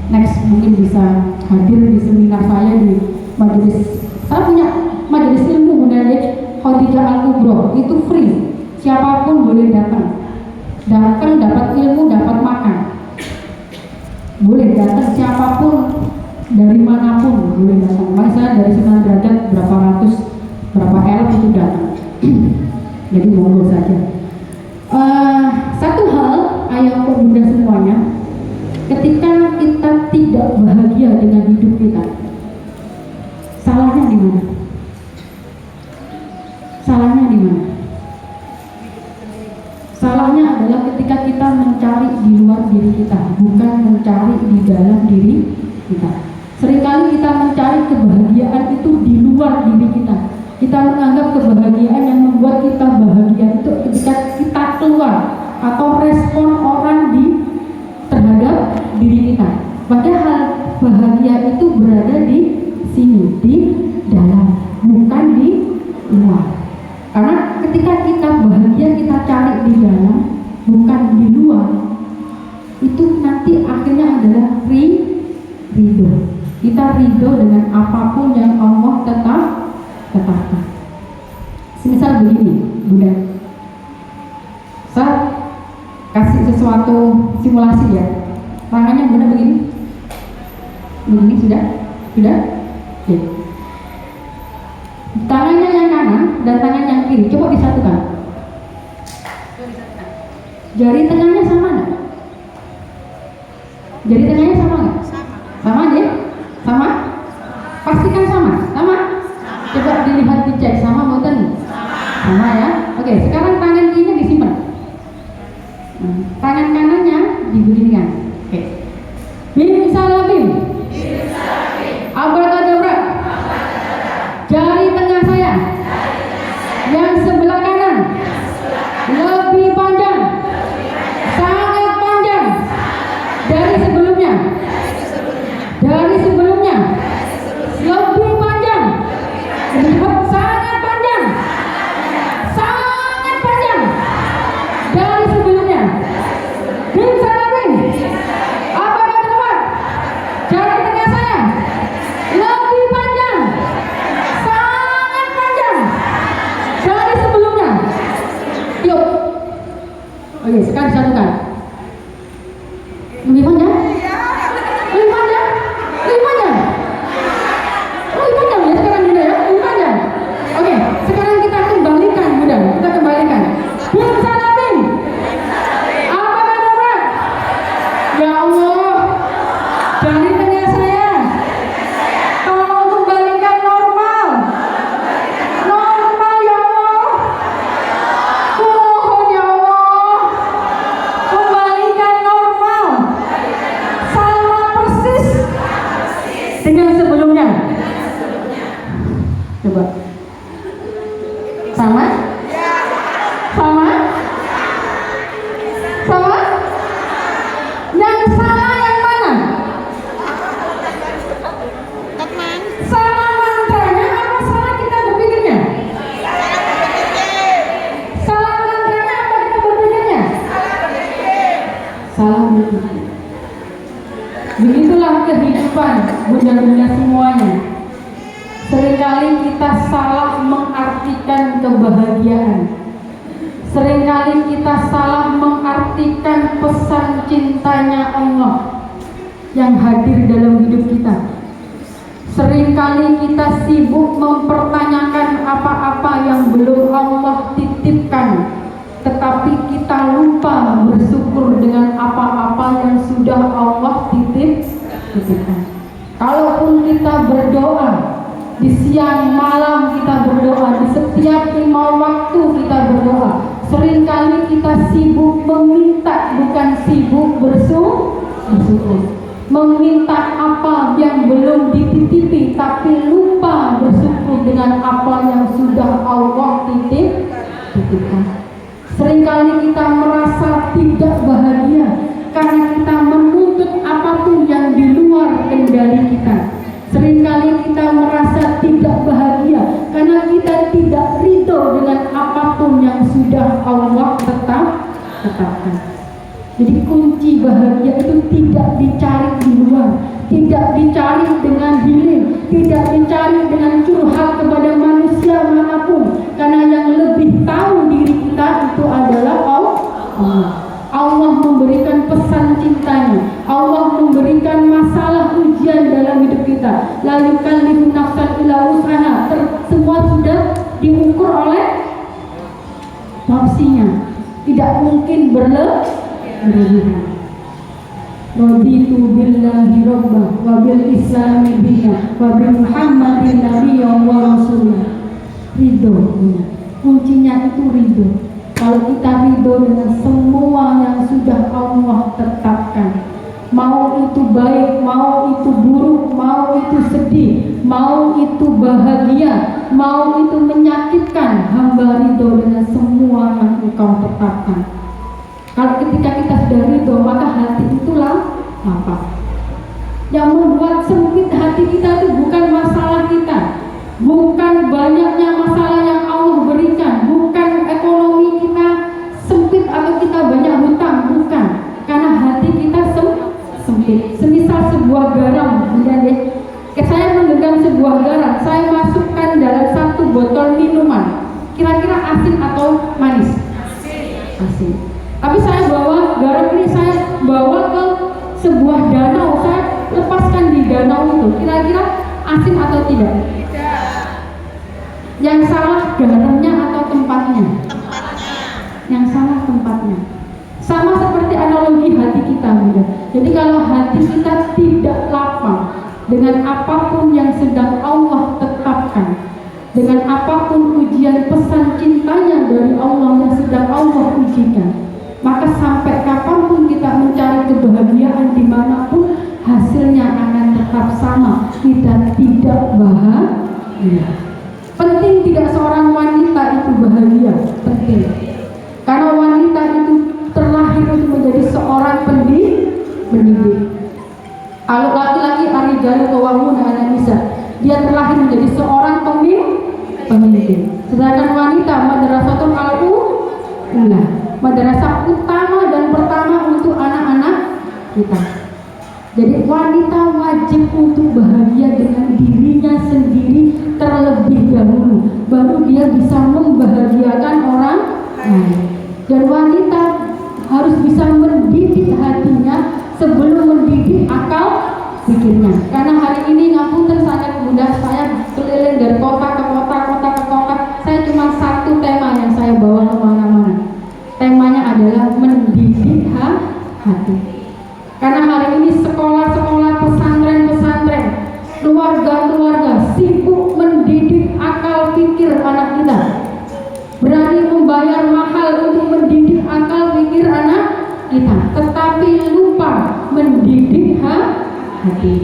Next mungkin bisa hadir di seminar saya di majelis. Saya punya majelis ilmu Bunda Khadijah Al-Kubro, itu free, siapapun boleh datang, dapat ilmu, dapat makan, boleh datang siapapun dari manapun boleh datang. Mari saya dari Sunan Derajat berapa ratus berapa elf itu datang. Jadi monggo saja. Satu hal ayah bunda semuanya, ketika kita tidak bahagia dengan hidup kita, salahnya di mana? Salahnya di mana? Salahnya adalah ketika kita mencari di luar diri kita, bukan mencari di dalam diri kita. Seringkali kita mencari kebahagiaan itu di luar diri kita. Kita menganggap kebahagiaan yang membuat kita bahagia itu ketika kita keluar atau respon orang terhadap diri kita. Padahal bahagia itu berada di sini, di dalam, bukan di luar. Karena ketika kita bahagia, kita cari di dalam, bukan di luar, itu nanti akhirnya adalah ridho. Kita ridho dengan apapun yang Allah tetapkan. Misal begini, Bunda, saya kasih sesuatu simulasi ya. Tangannya Bunda begini, sudah? Oke. Tangannya yang kanan dan tangan yang kiri coba disatukan. Jari tengahnya sama nggak? Jari tengahnya sama nggak? Sama aja? Sama? Pastikan sama? Sama? Coba dilihat, dicek sama boten? Sama ya? Oke, sekarang tangan kirinya disimpan. Tangan kanannya dibeginikan. Oke. Bim salabim. Abrakadabra. Jari tengah saya yang sebelah kanan lebih panjang, sangat panjang dari sebelumnya. Lebih panjang, sangat panjang dari sebelumnya. Bim salabim. Apa kata Tuhan? Jari tengah saya lebih panjang, sangat panjang dari sebelumnya. Yuk. Oke, sekarang disatukan. Lebih panjang? Lebih panjang? Lebih panjang? Lebih panjang ya sekarang Bunda ya? Lebih panjang? Oke, sekarang kita kembalikan Bunda. Kita kembalikan. Bim salabim. Apa kata Tuhan? Ya Allah, jari tengah saya tolong kembalikan normal ya Allah. Mohon ya Allah, kembalikan normal sama persis dengan sebelumnya. Coba sama? Sama? Yang salah yang mana? Salah mantranya apa salah kita berpikirnya? Salah mantranya apa kita berpikirnya? Salah berpikir. Begitulah kehidupan bunda-bunda semuanya. Seringkali kita salah mengartikan kebahagiaan. Seringkali kita salah mengartikan pesan cintanya Allah yang hadir dalam hidup kita. Seringkali kita sibuk mempertanyakan apa-apa yang belum Allah titipkan, tetapi kita lupa bersyukur dengan apa-apa yang sudah Allah titipkan. Kalaupun kita berdoa, di siang malam kita berdoa, di setiap 5 waktu kita berdoa, seringkali kita sibuk meminta, bukan sibuk bersyukur. Meminta apa yang belum dititipi, tapi lupa bersyukur dengan apa yang sudah Allah titipkan. Seringkali kita merasa tidak bahagia karena kita menuntut apapun yang di luar kendali kita. Seringkali kita merasa tidak bahagia karena kita tidak ridho dengan apapun yang sudah Allah tetapkan. Jadi kunci bahagia itu tidak dicari di luar, tidak dicari dengan healing, tidak dicari dengan curhat kepada manusia manapun, karena yang lebih tahu diri kita itu adalah Allah. Allah memberikan pesan cintanya, Allah memberikan masalah ujian dalam hidup kita. Lalu yukallifu nafsan illa wus'aha, semua sudah diukur oleh porsinya, tidak mungkin berlebihan. Raditu billahi rabbah wa bil islami dina wa bi Muhammadin nabiyyan wa rasulah. Ridho, kuncinya itu ridho. Kalau kita ridho dengan semua yang sudah Allah tetapkan, mau itu baik, mau itu buruk, mau itu sedih, mau itu bahagia, mau itu menyakitkan, hamba ridho dengan semua yang Engkau tetapkan. Kalau ketika kita sudah ridho, maka hati itulah lapang. Yang membuat sempit hati kita itu bukan masalah kita, bukan banyaknya masalah yang Allah berikan, bukan ekonomi kita sempit atau kita banyak hutang, bukan. Karena hati kita sempit. Semisal sebuah garam, saya menggenggam sebuah garam, saya masukkan dalam satu botol minuman, kira-kira asin atau manis? Asin. Tapi saya bawa garam ini, saya bawa ke sebuah danau, saya lepaskan di danau itu, kira-kira asin atau tidak? Yang salah garamnya atau tempatnya? Yang salah tempatnya. Sama seperti analogi hati kita, Bunda. Jadi kalau hati kita tidak lapang dengan apapun yang sedang Allah tetapkan, dengan apapun ujian pesan cintanya dari Allah yang sedang Allah ujikan, maka sampai kapanpun kita mencari kebahagiaan dimanapun, hasilnya akan tetap sama, kita tidak bahagia. Penting tidak seorang wanita itu bahagia, penting. Karena wanita itu terlahir untuk menjadi seorang pendidik. Kalau laki-laki ar-rijalu qawwamuna 'alan nisa, dia terlahir menjadi seorang pemimpin. Sedangkan wanita madrasatul ula, madrasah utama dan pertama untuk anak-anak kita. Jadi wanita wajib untuk bahagia dengan dirinya sendiri terlebih dahulu, baru dia bisa membahagiakan orang lain. Dan wanita harus bisa mendidik hatinya sebelum mendidik akal pikirnya. Karena hari ini ngapunten saya Bunda, saya keliling dari kota ke kota, saya cuma satu tema yang saya bawa kemana-mana. Temanya adalah mendidik hati. Karena hari ini sekolah-sekolah, pesantren-pesantren, keluarga-keluarga sibuk mendidik akal pikir anak kita, berani membayar mahal untuk mendidik akal pikir anak kita, tetapi lupa mendidik hati.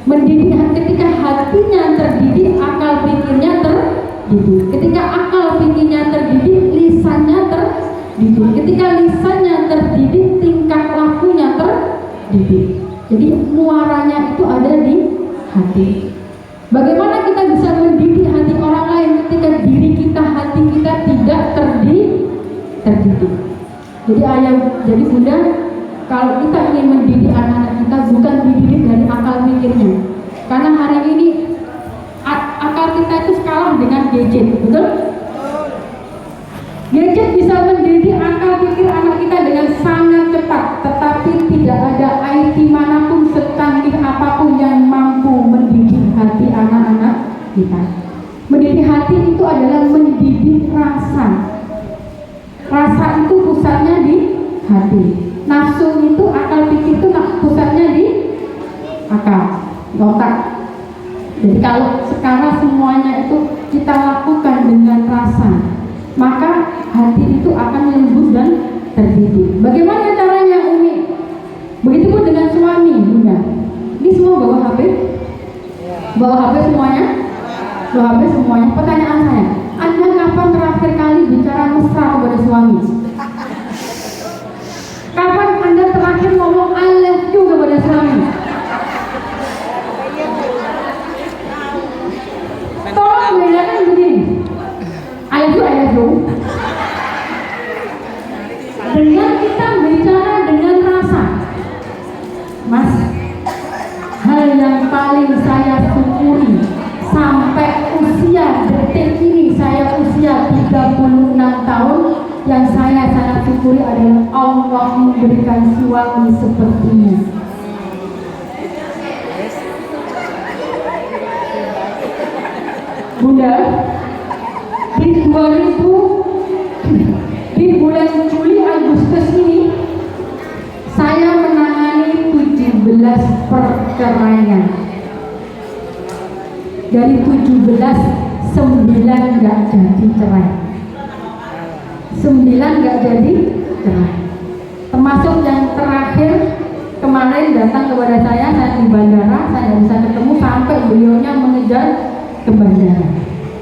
Mendidik ketika hatinya terdidik, akal pikirnya terdidik. Ketika akal pikirnya terdidik, lisannya terdidik. Ketika lisannya terdidik, tingkah lakunya terdidik. Jadi muaranya itu ada di hati. Bagaimana kita bisa mendidik hati orang lain ketika diri kita, hati kita tidak terdidik? Jadi Bunda, kalau kita ingin mendidik anak-anak kita, bukan dididik dari akal pikirnya. Karena hari ini akal kita itu kalah dengan gadget, betul? Gadget bisa mendidik akal pikir anak kita dengan sangat cepat, tetapi tidak ada IT manapun secanggih apapun yang mampu mendidik hati anak-anak kita. Mendidik hati itu adalah mendidik rasa. Rasa itu pusatnya di hati. Nafsu itu, akal pikir itu pusatnya di akal, di otak. Jadi kalau sekarang semuanya itu kita lakukan dengan rasa, maka hati itu akan lembut dan terdidik. Bagaimana caranya, Umi? Begitupun dengan suami, Bunda. Ini semua bawa HP? Bawa HP semuanya? Bawa HP semuanya. Pertanyaan saya, Anda kapan terakhir kali bicara mesra kepada suami? Kapan Anda terakhir ngomong I love you kepada suami? Tolong bedakan begini, I love you dengan Mas, hal yang paling saya syukuri sampai usia detik ini, saya usia 36 tahun, yang saya sangat syukuri adalah Allah memberikan suami seperti ini. Bunda, di bulan Juli Agustus ini saya menangani 17 perceraian. Dari 17, 9 nggak jadi cerai. 9 nggak jadi cerai. Termasuk yang terakhir kemarin datang kepada saya di bandara, saya bisa ketemu sampai beliaunya mengejar ke bandara.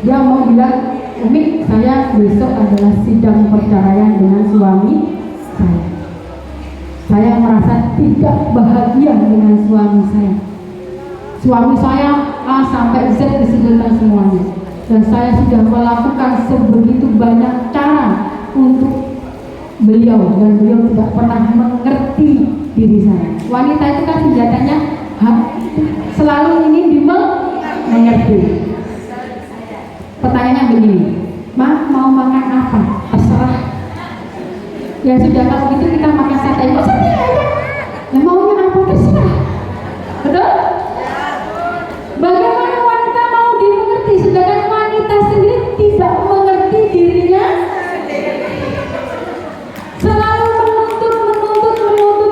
Dia mau bilang, Umi, saya besok adalah sidang perceraian dengan suami saya. Saya merasa tidak bahagia dengan suami saya. Suami saya A sampai Z disebutkan semuanya. Dan saya sudah melakukan sebegitu banyak cara untuk beliau, dan beliau tidak pernah mengerti diri saya. Wanita itu kan senjatanya selalu ingin mengerti. Pertanyaannya begini, Ma, mau makan apa? Terserah. Ya sudah, kalau gitu kita makan sate. Oh, sate aja. Ya maunya apa? Terserah. Betul? Bagaimana wanita mau dimengerti, sedangkan wanita sendiri tidak mengerti dirinya, selalu menuntut,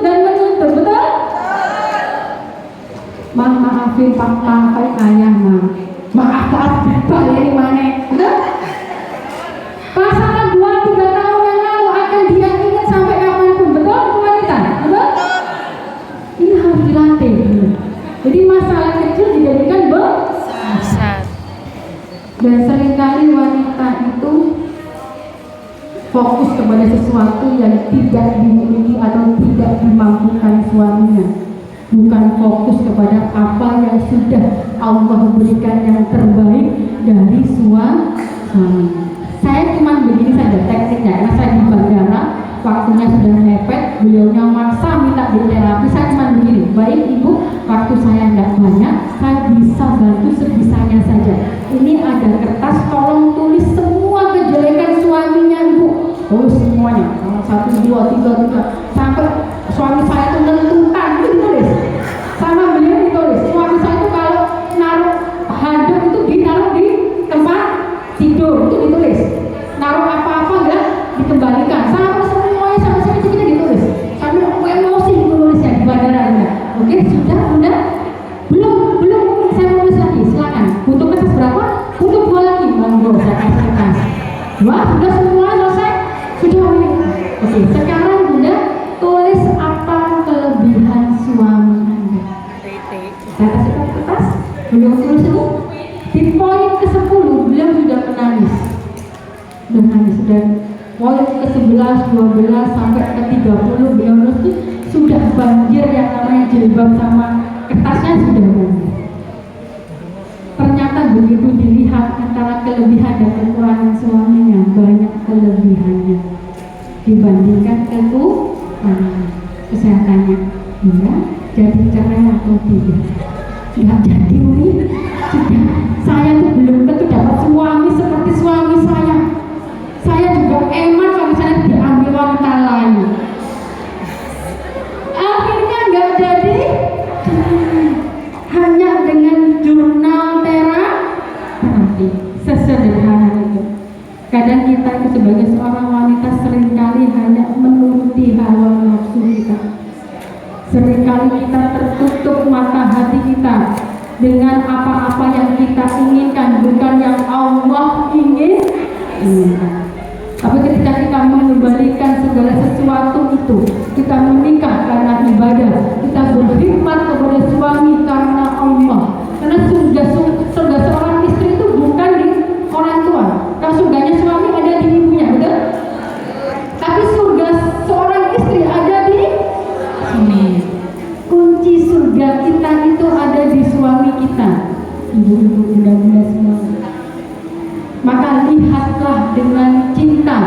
dan menuntut. Betul? Maafin Pak, maafin ayah, maaf, balik mana? Betul? Pasangan 2-3 tahun yang lalu akan dia ingat sampai kapanpun. Betul wanita? Betul? Ini harus dilatih. Jadi masalah kecil dijadikan besar. Dan seringkali wanita itu fokus kepada sesuatu yang tidak dimiliki atau tidak dimampukan suaminya, bukan fokus kepada apa yang sudah Allah berikan yang terbaik dari suami. Saya cuma begini saja tekniknya, karena saya di bandara, waktunya sudah mepet, beliaunya maksa minta di terapi. Saya cuma begini, baik ibu, waktu saya nggak banyak, saya bisa bantu sebisanya saja. Ini ada kertas, tolong tulis semua kejelekan suaminya ibu. Tulis semuanya, 1, 2, 3, sampai suami saya itu menentukan, itu ditulis. Sama beliau ditulis, suami saya itu kalau naruh handuk itu ditaruh di tempat tidur, itu ditulis. Naruh apa-apa enggak dikembalikan, sama semuanya, sama kita ditulis. Sampai emosi menulisnya di bandara enggak. Oke, sudah bunda? Belum, saya tulis lagi, silakan. Butuh kertas berapa? Butuh 2 lagi, monggo saya kasih kertas. Wah, sudah semua selesai? Sudah. Oke, sekarang bunda tulis apa kelebihan suami anda. Saya kasih kertas, beliau tulis itu. Di poin ke-10 beliau sudah menangis. Dan poin ke-11, 12 sampai ke-30 beliau nulis sudah banjir yang namanya jilbab sama kertasnya sudah banjir. Ternyata begitu dilihat antara kelebihan dan kekurangan suaminya, banyak kelebihannya dibandingkan kekurangan. Kesehatannya, ya, jadi cerai atau tidak? Tidak jadi, Umi. Sudah, saya tuh belum tentu dapat suami seperti suami saya. Saya juga eman kalau saya diambil wanita lain. Akhirnya nggak jadi, hanya dengan jurnal terapi. Sesederhana itu. Kadang kita itu sebagai seorang wanita seringkali hanya menuruti hawa nafsu kita. Seringkali kita tertutup mata hati kita dengan apa-apa yang kita inginkan, bukan yang Allah inginkan. Tapi ketika kita mengembalikan segala sesuatu itu, kita menikah karena ibadah, kita berkhidmat kepada suami karena Allah. Karena surga seorang istri itu bukan di orang tua. Kalau surganya suami ada di ibunya, betul? Tapi surga seorang istri ada di sini. Kunci surga kita itu ada di suami kita. Ibu-ibu, bunda-bunda semua. Maka lihatlah dengan cinta,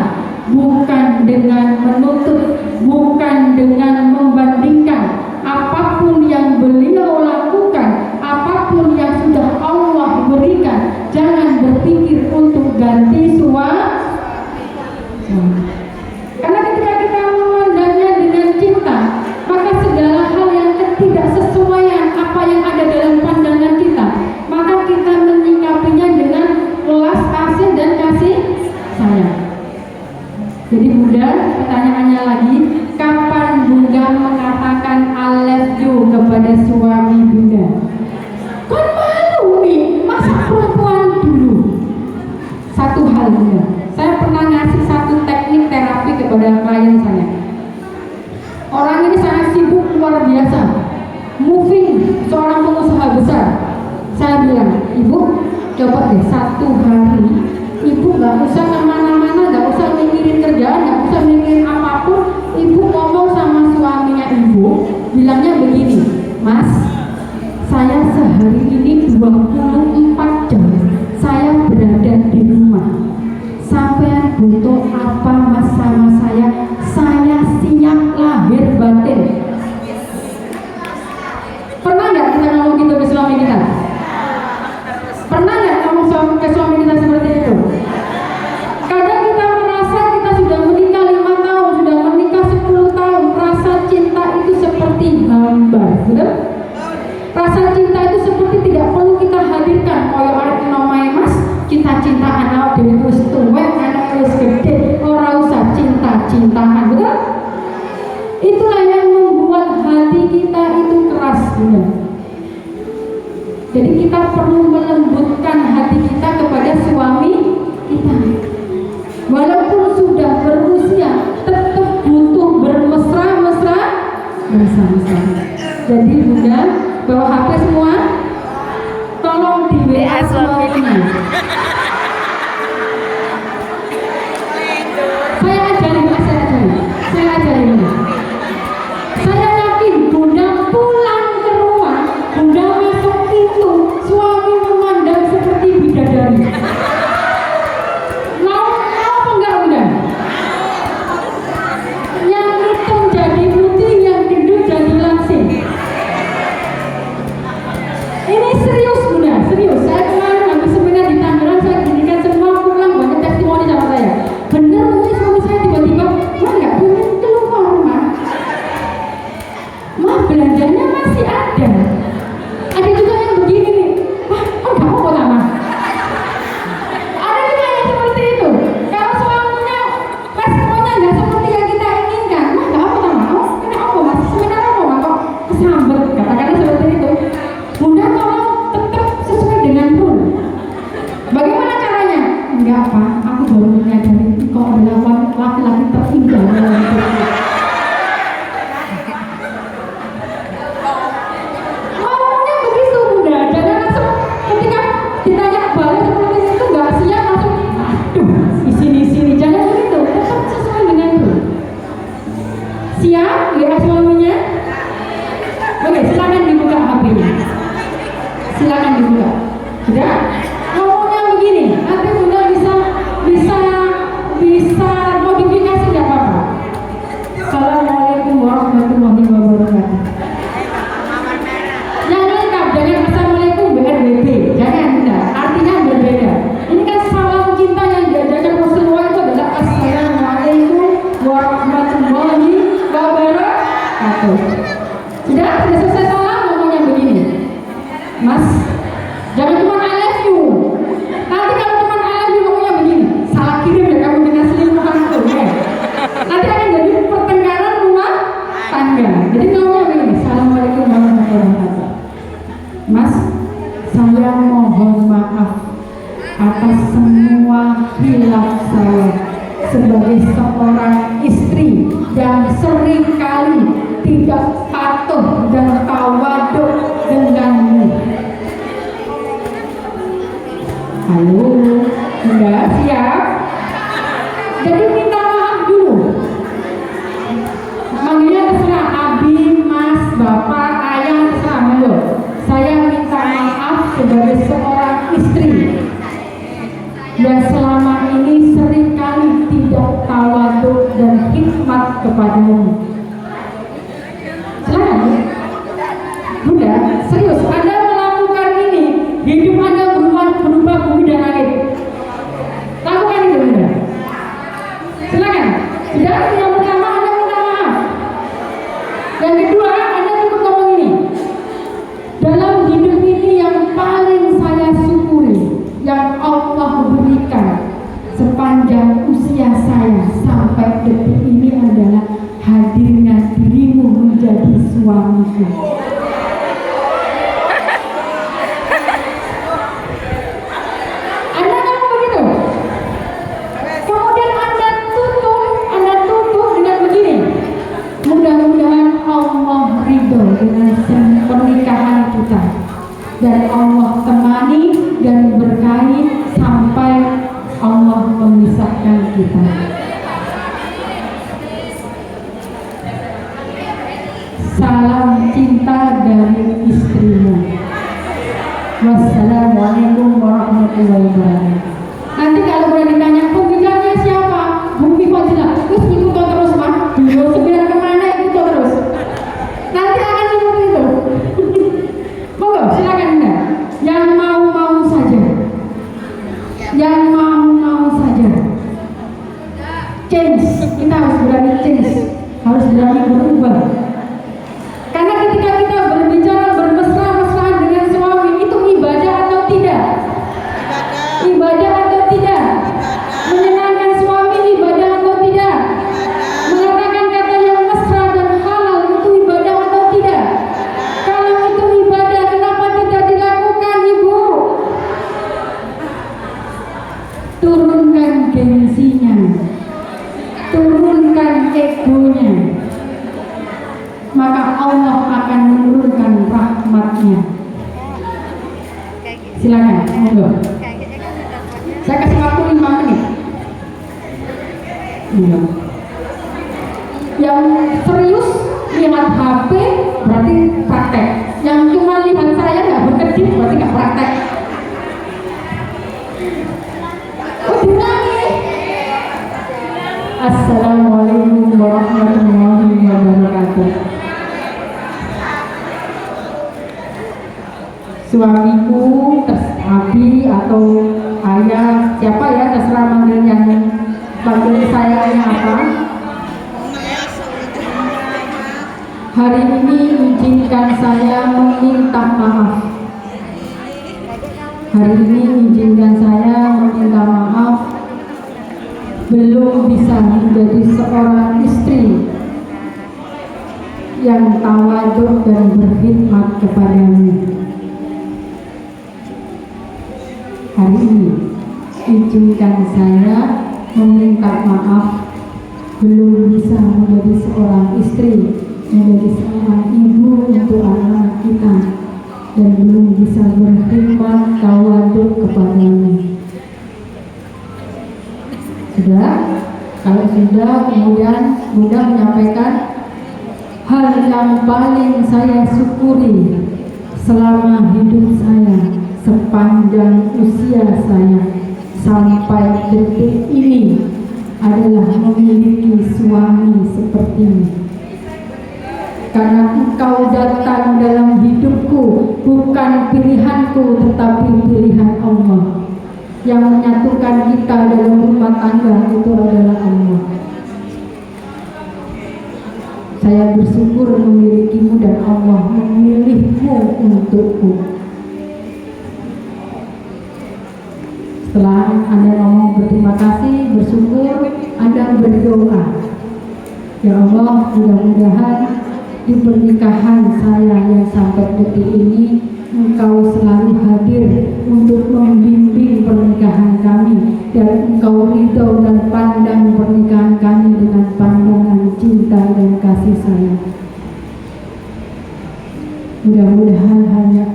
bukan dengan menuntut, bukan dengan membandingkan. Apapun Bunda, saya pernah ngasih satu teknik terapi kepada klien saya. Orang ini sangat sibuk luar biasa, moving, seorang pengusaha besar. Saya bilang, Ibu, coba deh satu hari Ibu nggak usah kemana-mana, nggak usah mikirin kerjaan, nggak usah mikirin apapun. Ibu ngomong sama suaminya Ibu, bilangnya begini, Mas, saya sehari ini 24 jam saya berada di rumah. Sampai butuh apa Mas sama saya siap lahir batin. Pernah nggak kita ngomong gitu ke suami kita? Pernah nggak ngomong ke suami kita seperti itu? Kadang kita merasa kita sudah menikah 5 tahun, sudah menikah 10 tahun, rasa cinta itu seperti hambar, betul? Rasa cinta itu seperti tidak perlu kita hadirkan. Kalau arek nomai Mas, cinta-cinta anak dewe wis tuwek, anak wis gede, ora usah cinta-cintaan, betul? Itulah yang membuat hati kita itu keras, benar. Jadi kita perlu melembutkan hati kita kepada suami kita. Walaupun sudah berusia, tetap butuh bermesra-mesra bersama-sama. Jadi Bunda, bawa HP semua, tolong di WA suaminya. Saya ajarin. Saya yakin Bunda pulang ke rumah, Bunda masuk pintu, suami memandang seperti bidadari. Mau apa enggak Bunda? Yang hitam jadi putih, yang gendut jadi langsing. Ini serius Bunda, serius. Saya kemarin habis seminar di Tangerang, saya ginikan semua, pulang banyak testimoni sama saya. Bener, suami saya tiba-tiba, Mah nggak pengen keluar Mah. Mah belanjanya masih ada. Ada juga yang begini nih, Mah, kok nggak mau lama? Ada juga yang seperti itu. Kalau suaminya responnya nggak seperti yang kita inginkan, Mah nggak apa lama? Oh, ini apa Mas? Seminar apa Mah? Kok kesambet? Katakanlah seperti itu. Bunda tolong tetap sesuai dengan rule. Bagaimana caranya? Enggak Pak, aku baru menyadari kau adalah laki-laki terindah dalam hidupku. Ngomongnya begitu Bunda, jangan langsung ketika ditanya balik seperti itu nggak siap langsung, aduh, di sini, jangan begitu, tetap sesuai dengan rule. Siap, ya suaminya? Oke, silakan dibuka HP-nya. Silakan dibuka. Sudah? Ngomongnya begini, nanti Bunda bisa modifikasi nggak apa-apa. Assalamualaikum warahmatullahi wabarakatuh. Yang lengkap, jangan Assalamualaikum BRBB, jangan Bunda. Artinya berbeda. Ini kan salam cinta yang diajarkan Rasulullah itu adalah Assalamualaikum warahmatullahi wabarakatuh. Sudah selesai salam, ngomongnya begini, Mas, jangan cuma I love you. Nanti kalau cuma I love you ngomongnya begini, salah kirim ya kamu dengan selingkuhan itu ya. Nanti akan jadi pertengkaran rumah tangga. Jadi ngomongnya begini, Assalamualaikum warahmatullahi wabarakatuh. Mas, saya mohon maaf atas semua hilaf saya sebagai seorang istri yang seringkali tidak patuh dan tawaduk denganmu. Halo, enggak siap? Jadi minta maaf dulu. Manggilnya terserah, Abi, Mas, Bapak, Ayah, terserah. Halo, saya minta maaf sebagai seorang istri yang selama ini seringkali tidak tawaduk dan hikmat kepadamu. Silakan. Bunda, serius, Anda melakukan ini, hidup Anda berubah bumi dan langit. Lakukan itu Bunda. Silakan. Sudah, yang pertama Anda minta maaf. Yang kedua, Anda cukup ngomong ini. Dalam hidup ini yang paling saya syukuri, yang Allah berikan sepanjang usia saya sampai detik ini adalah hadirnya dirimu menjadi suamiku. Anda ngomong begitu? dan Allah temani dan berkahi sampai Allah memisahkan kita. Salam cinta dari istrimu. Wassalamualaikum warahmatullahi wabarakatuh. Nanti kalau udah ditanya pembicaranya siapa, Bumi Fadila, terus ikut terus Pak. Dulu sebenarnya kemana ikut terus. Nanti akan seperti itu. Monggo silakan Anda. Yang mau saja. Yang mau saja. Change. Kita harus berani change. Harus berani berubah. Karena ketika kita berbicara bermesra-mesraan dengan suami, itu ibadah atau tidak? Ibadah atau tidak? Menyenangkan suami ibadah atau tidak? Mengatakan kata yang mesra dan halal itu ibadah atau tidak? Kalau itu ibadah, kenapa tidak dilakukan, Ibu? Turunkan gengsinya, turunkan egonya, maka Allah akan menurunkan rahmatnya. Silakan, monggo. Saya kasih waktu 5 menit. Iya. Yang serius lihat HP berarti praktek. Yang cuma lihat saya nggak berkedip berarti nggak praktek. Oh diulangi. Assalamualaikum warahmatullahi wabarakatuh. Suamiku, abi atau ayah, siapa ya, terserah manggilnya. Panggil saya apa? Hari ini izinkan saya meminta maaf. Hari ini izinkan saya meminta maaf. Belum bisa menjadi seorang istri yang tawaduk dan berkhidmat kepadamu. Hari ini izinkan saya meminta maaf, belum bisa menjadi seorang istri, menjadi seorang ibu untuk anak-anak kita, dan belum bisa berkhidmat tawaduk kepadamu. Sudah? Kalau sudah, kemudian mudah menyampaikan hal yang paling saya syukuri selama hidup saya, sepanjang usia saya sampai detik ini adalah memiliki suami seperti ini. Karena engkau datang dalam hidupku, bukan pilihanku tetapi pilihan Allah. Yang menyatukan kita dalam rumah tangga itu adalah Allah. Saya bersyukur memilikimu dan Allah memilihmu untukku. Setelah Anda ngomong berterima kasih, bersyukur, Anda berdoa. Ya Allah, mudah-mudahan di pernikahan saya yang sampai detik ini, Engkau selalu hadir untuk membimbing pernikahan kami, dan Engkau ridho dan pandang pernikahan kami dengan pandangan cinta dan kasih sayang. Mudah-mudahan hanya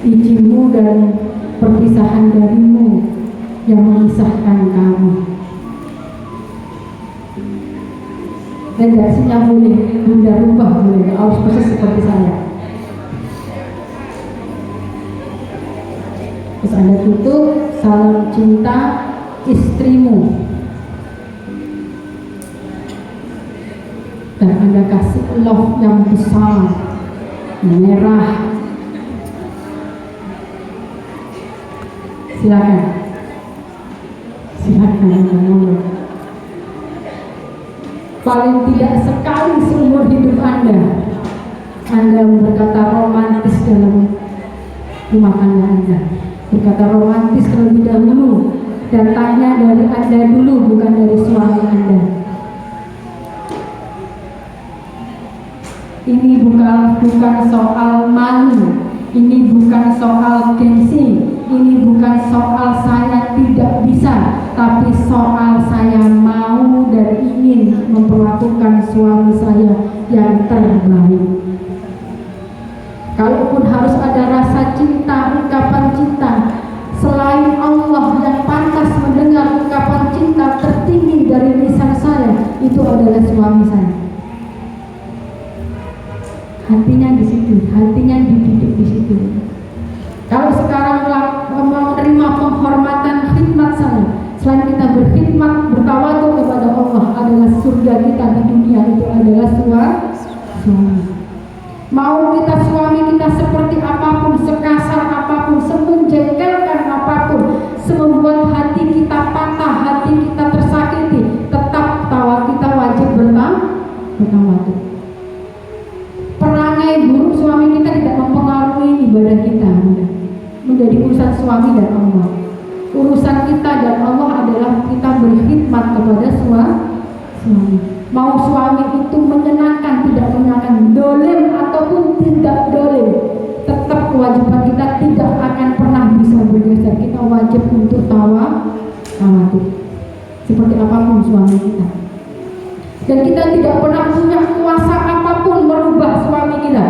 izin-Mu dan perpisahan darimu yang memisahkan kami. Redaksinya boleh Bunda rubah, boleh, harus persis seperti saya. Terus Anda tutup, salam cinta istrimu, dan Anda kasih love yang besar, merah. Silakan, silakan. Paling tidak sekali seumur hidup Anda berkata romantis dalam rumah tangga Anda, berkata romantis terlebih dahulu, datangnya dari Anda dulu, bukan dari suami Anda. Ini bukan soal malu, ini bukan soal gengsi, ini bukan soal saya tidak bisa, tapi soal saya mau dan ingin memperlakukan suami saya yang terbaik. Kalaupun harus ada rasa cinta, ungkapan cinta. Selain Allah yang pantas mendengar ungkapan cinta tertinggi dari lisan saya, itu adalah suami saya. Hatinya di situ, hatinya dididik di situ. Kalau sekarang menerima penghormatan khidmat saya, selain kita berkhidmat, bertawadhu kepada Allah, adalah surga kita di dunia itu adalah suami. Mau kita suami kita seperti apapun, sekasar apapun, semenjengkelkan apapun, semembuat hati kita patah, hati kita tersakiti, tetap kita wajib bertawadhu. Perangai buruk suami kita tidak mempengaruhi ibadah kita, menjadi urusan suami dan Allah. Urusan kita dan Allah adalah kita berkhidmat kepada suami. Mau suami itu menyenangkan, tidak menyenangkan, dolim ataupun tidak dolim, tetap kewajiban kita tidak akan pernah bisa bergeser. Kita wajib untuk tawadhu seperti apapun suami kita. Dan kita tidak pernah punya kuasa apapun merubah suami kita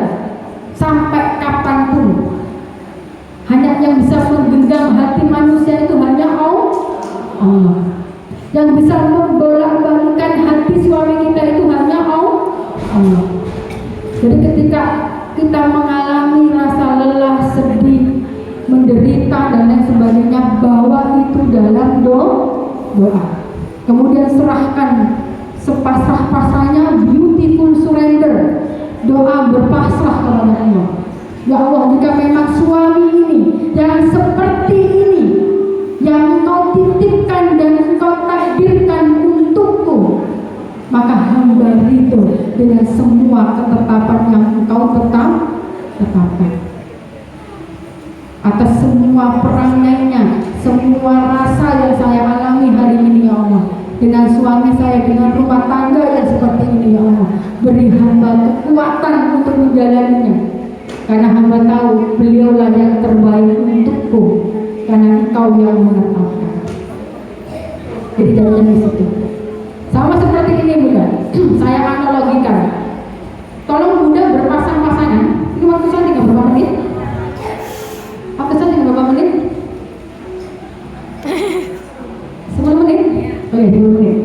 sampai kapanpun. Hanya yang bisa menggenggam hati manusia itu hanya Allah. Yang bisa membolak-balikkan hati suami kita itu hanya Allah. Jadi ketika kita mengalami rasa lelah, sedih, menderita dan lain sebagainya, bawa itu dalam doa. Kemudian serahkan sepasrah-pasrahnya, beautiful surrender, doa berpasrah kepada Allah. Ya Allah, jika memang suami ini yang seperti ini yang Engkau titipkan dan Engkau takdirkan untukku, maka hamba ridho dengan semua ketetapan yang Engkau tetapkan. Atas semua perangainya, semua rasa yang saya alami hari ini, ya Allah, dengan suami saya, dengan rumah tangga yang seperti ini, ya Allah, beri hamba kekuatan untuk menjalaninya. Karena hamba tahu beliaulah yang terbaik untukku, karena Engkau yang menetapkan. Jadi jangan di situ. Sama seperti ini Bunda, saya analogikan. Tolong Bunda berpasang-pasangan. Ini waktu saya tinggal berapa menit? Waktu saya tinggal berapa menit? 10 menit? Oke, 10 menit.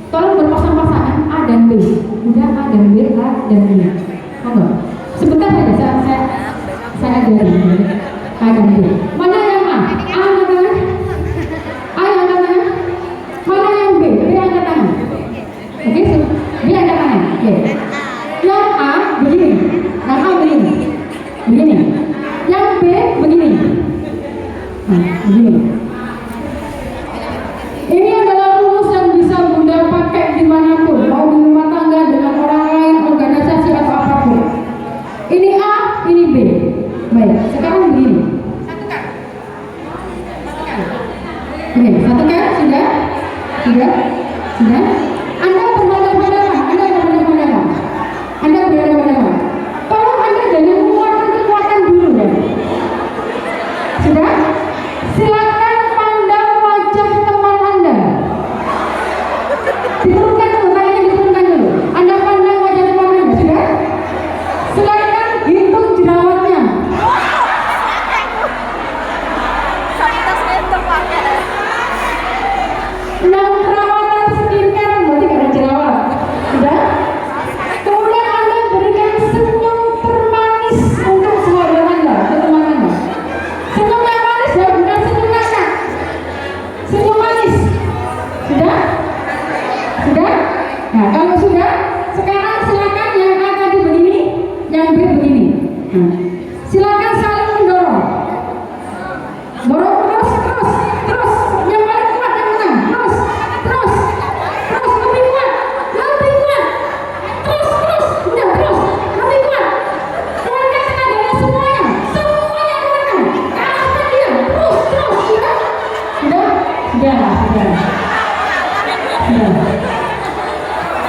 Tolong berpasang-pasangan A dan B. Bunda A dan B, A dan B. Monggo. Sebentar saja saya ajari A dan B. Mana yang A? A angkat tangan. A yang angkat tangan. Mana yang B? B angkat tangan. Oke, B angkat tangan. Oke. Yang A begini, yang A begini. Yang B begini. Begini. Ini adalah rumus yang bisa Bunda pakai dimanapun, mau di rumah tangga, dengan orang lain, organisasi atau apapun. Ini A, ini B. Baik, sekarang begini. Oke, satukan, sudah? Anda berhadapan. Tolong Anda jangan mengeluarkan kekuatan dulu ya. Sudah? Silakan pandang wajah teman Anda. Diturunkan dulu, tangannya diturunkan dulu. Anda pandang wajah teman Anda, sudah? Silakan hitung jerawatnya. Yang perawatan skincare berarti gak ada jerawat, sudah? Kemudian Anda berikan senyum termanis untuk sahabat Anda, ke teman Anda. Senyum yang manis ya, bukan senyum ngakak. Senyum manis, sudah? Nah, kalau sudah, sekarang silakan yang A tadi begini, yang B begini. Silakan saling mendorong. Dorong terus, yang paling kuat yang menang. Terus, lebih kuat. Terus, lebih kuat. Keluarkan tenaganya semuanya keluarkan. Kalahkan dia. Terus, sudah.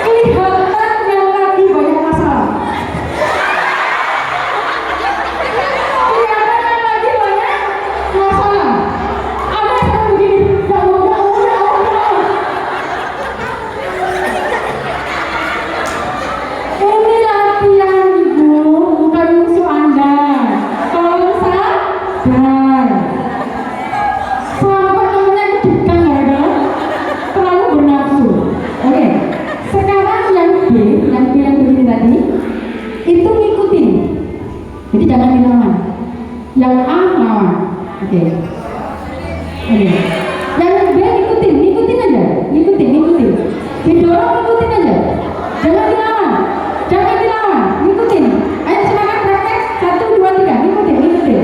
Kelihatan yang lagi banyak masalah. Yang A lawan. Oke. Yang B ikutin aja. Ikutin. Didorong, ikutin aja. Jangan dilawan. Ikutin. Ayo semangat praktek. 1, 2, 3. Ikutin.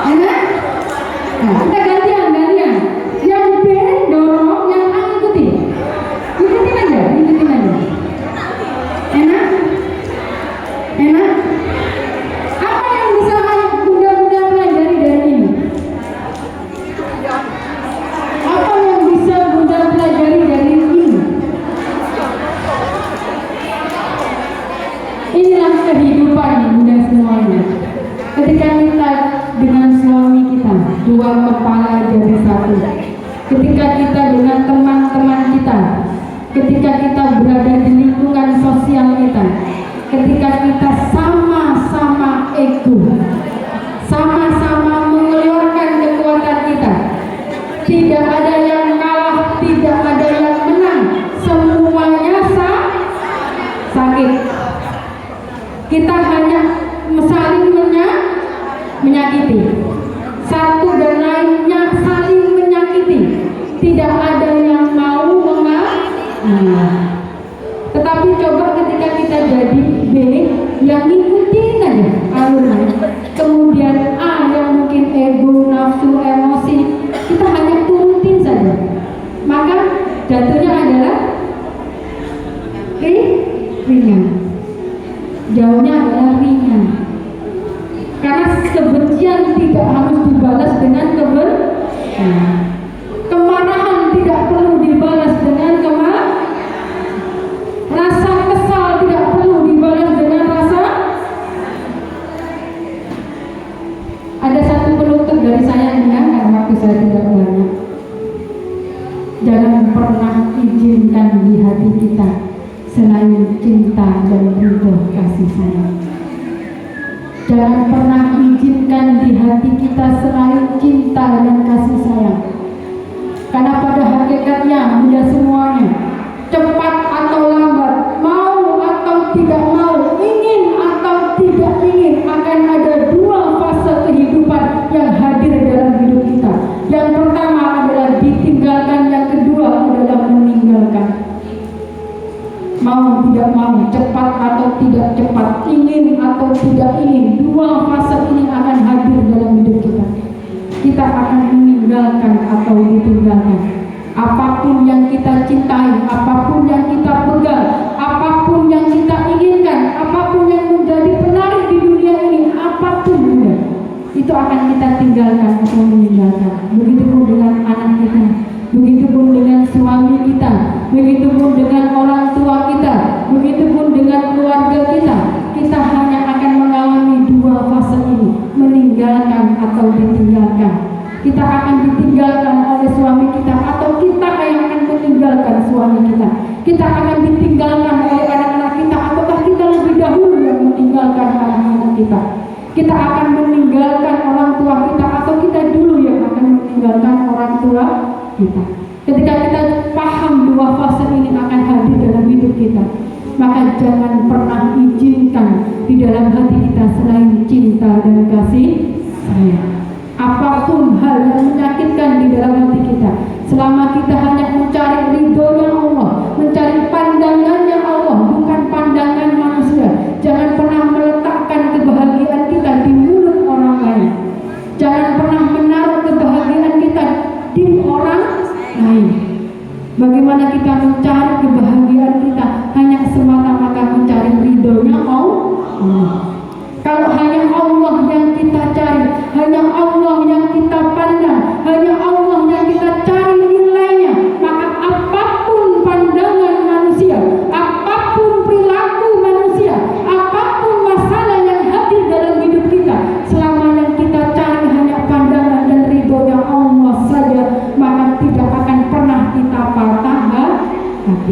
Enak? Nah, kita gantian. Yang B dorong, yang A ikutin. Ikutin aja. Enak? Apa yang bisa Bunda pelajari dari ini? Apa yang bisa Bunda pelajari dari ini? Inilah kehidupan Bunda semuanya. Ketika kita dengan suami kita, 2 kepala jadi 1. Ketika kita dengan teman-teman kita, ketika kita berada di lingkungan sosial kita, ketika kita sama-sama ego, sama-sama mengeluarkan kekuatan kita, tidak ada yang kalah, tidak ada yang menang, semuanya sakit. Kita hanya saling menyakiti, satu dan lainnya saling menyakiti, tidak ada yang mau mengalah. Tetapi coba ketika kita jadi B yang ngikutin aja alurnya, kemudian A yang mungkin ego, nafsu, emosi, kita hanya turutin saja, maka jatuhnya adalah ringan. Jauhnya adalah ringan. Karena kebencian tidak harus dibalas dengan kebencian. Kemarahan tidak perlu dibalas dengan kemarahan. Rasa kesal tidak perlu dibalas dengan rasa. Ada satu penutup dari saya karena waktu saya tidak banyak. Jangan pernah izinkan di hati kita selain cinta dan ridho kasih sayang. Jangan pernah izinkan di hati kita selain cinta dan kasih sayang. Karena pada hakikatnya Bunda semuanya, cepat atau lambat, mau atau tidak mau, ingin atau tidak ingin, akan ada 2 fase kehidupan yang hadir dalam hidup kita. Yang pertama adalah ditinggalkan, yang kedua adalah meninggalkan. Mau tidak mau, cepat atau tidak cepat, ingin atau tidak ingin, 2 fase ini akan hadir dalam hidup kita. Kita akan meninggalkan atau ditinggalkan. Apapun yang kita cintai, apapun yang kita pegang, apapun yang kita inginkan, apapun yang menjadi penarik di dunia ini, apapun juga, itu akan kita tinggalkan atau meninggalkan. Begitupun dengan anak kita, begitupun dengan suami kita, begitupun dengan orang tua kita, begitupun dengan keluarga kita. Kita hanya akan mengalami 2 fase ini, meninggalkan atau ditinggalkan. Kita akan ditinggalkan oleh suami kita, atau kita yang akan meninggalkan suami kita. Kita akan ditinggalkan oleh anak-anak kita, ataukah kita lebih dahulu yang meninggalkan anak-anak kita. Kita akan meninggalkan orang tua kita, atau kita dulu yang akan meninggalkan orang tua kita. Ketika kita paham 2 fase ini akan hadir dalam hidup kita, maka jangan pernah izinkan di dalam hati kita selain cinta dan kasih sayang. Apapun hal yang menyakitkan di dalam hati kita, selama kita hanya mencari ridhonya Allah, mencari pandangannya Allah, bukan pandangan manusia. Jangan pernah meletakkan kebahagiaan kita di mulut orang lain. Jangan pernah menaruh kebahagiaan kita di orang lain. Bagaimana kita mencari kebahagiaan kita hanya semata-mata mencari ridhonya Allah. Kalau hanya Allah yang kita cari, hanya Allah yang kita pandang, hanya Allah yang kita cari nilainya, maka apapun pandangan manusia, apapun perilaku manusia, apapun masalah yang hadir dalam hidup kita, selama yang kita cari hanya pandangan dan ridhonya Allah saja, maka tidak akan pernah kita patah hati.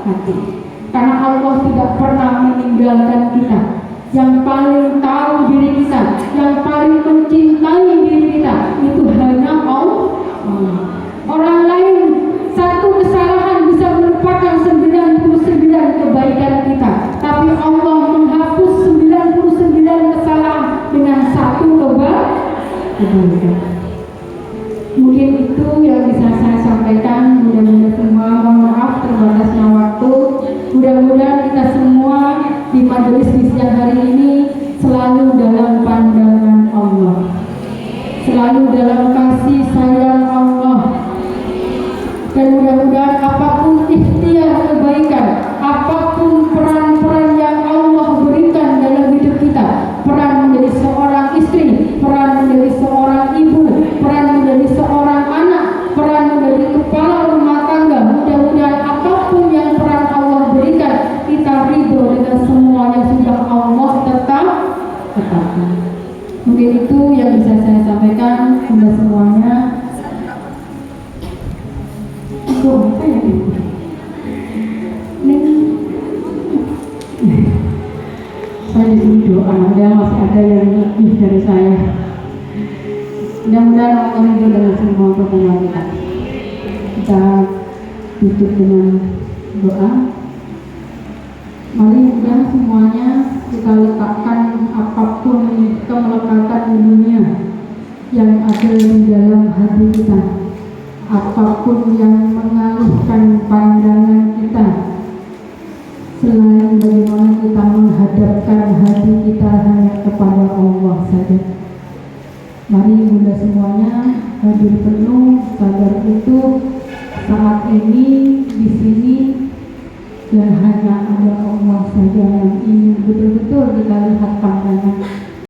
hati. Karena Allah tidak pernah meninggalkan kita. Yang paling tahu diri kita, yang paling mencintai diri kita, itu hanya Allah. Orang lain satu kesalahan bisa melupakan 99 kebaikan kita, tapi Allah menghapus 99 kesalahan dengan satu kebaikan. Mungkin itu yang bisa saya sampaikan. Mudah-mudahan semua, mohon maaf terbatasnya waktu. Mudah-mudahan kita semua di majelis di siang hari ini selalu dalam pandangan Allah, selalu dalam kasih sayang Allah. Dan mudah-mudahan apapun ikhtiar kebaikan, apapun peran-peran yang Allah berikan dalam hidup kita, peran menjadi seorang istri, peran menjadi seorang ibu, peran menjadi seorang anak, peran menjadi kepala rumah tangga, mudah-mudahan apapun yang peran Allah berikan, kita ridho dengan semua yang sudah Allah tetapkan. Mungkin itu yang bisa saya sampaikan. Sudah semuanya. Apa ya ini? Saya disuruh doa, mudah masih ada yang lebih dari saya. Mudah-mudahan Allah ridho dengan semua pertemuan kita. Kita tutup dengan doa. Mari sudah semuanya kita letakkan apapun kemelekatan di dunia yang ada di dalam hati kita, apapun yang mengalihkan pandangan kita, selain bagaimana kita menghadapkan hati kita hanya kepada Allah saja. Mari bunda semuanya hadir penuh sadar itu saat ini di sini, dan hanya ada Allah saja yang ingin betul-betul kita lihat pandangan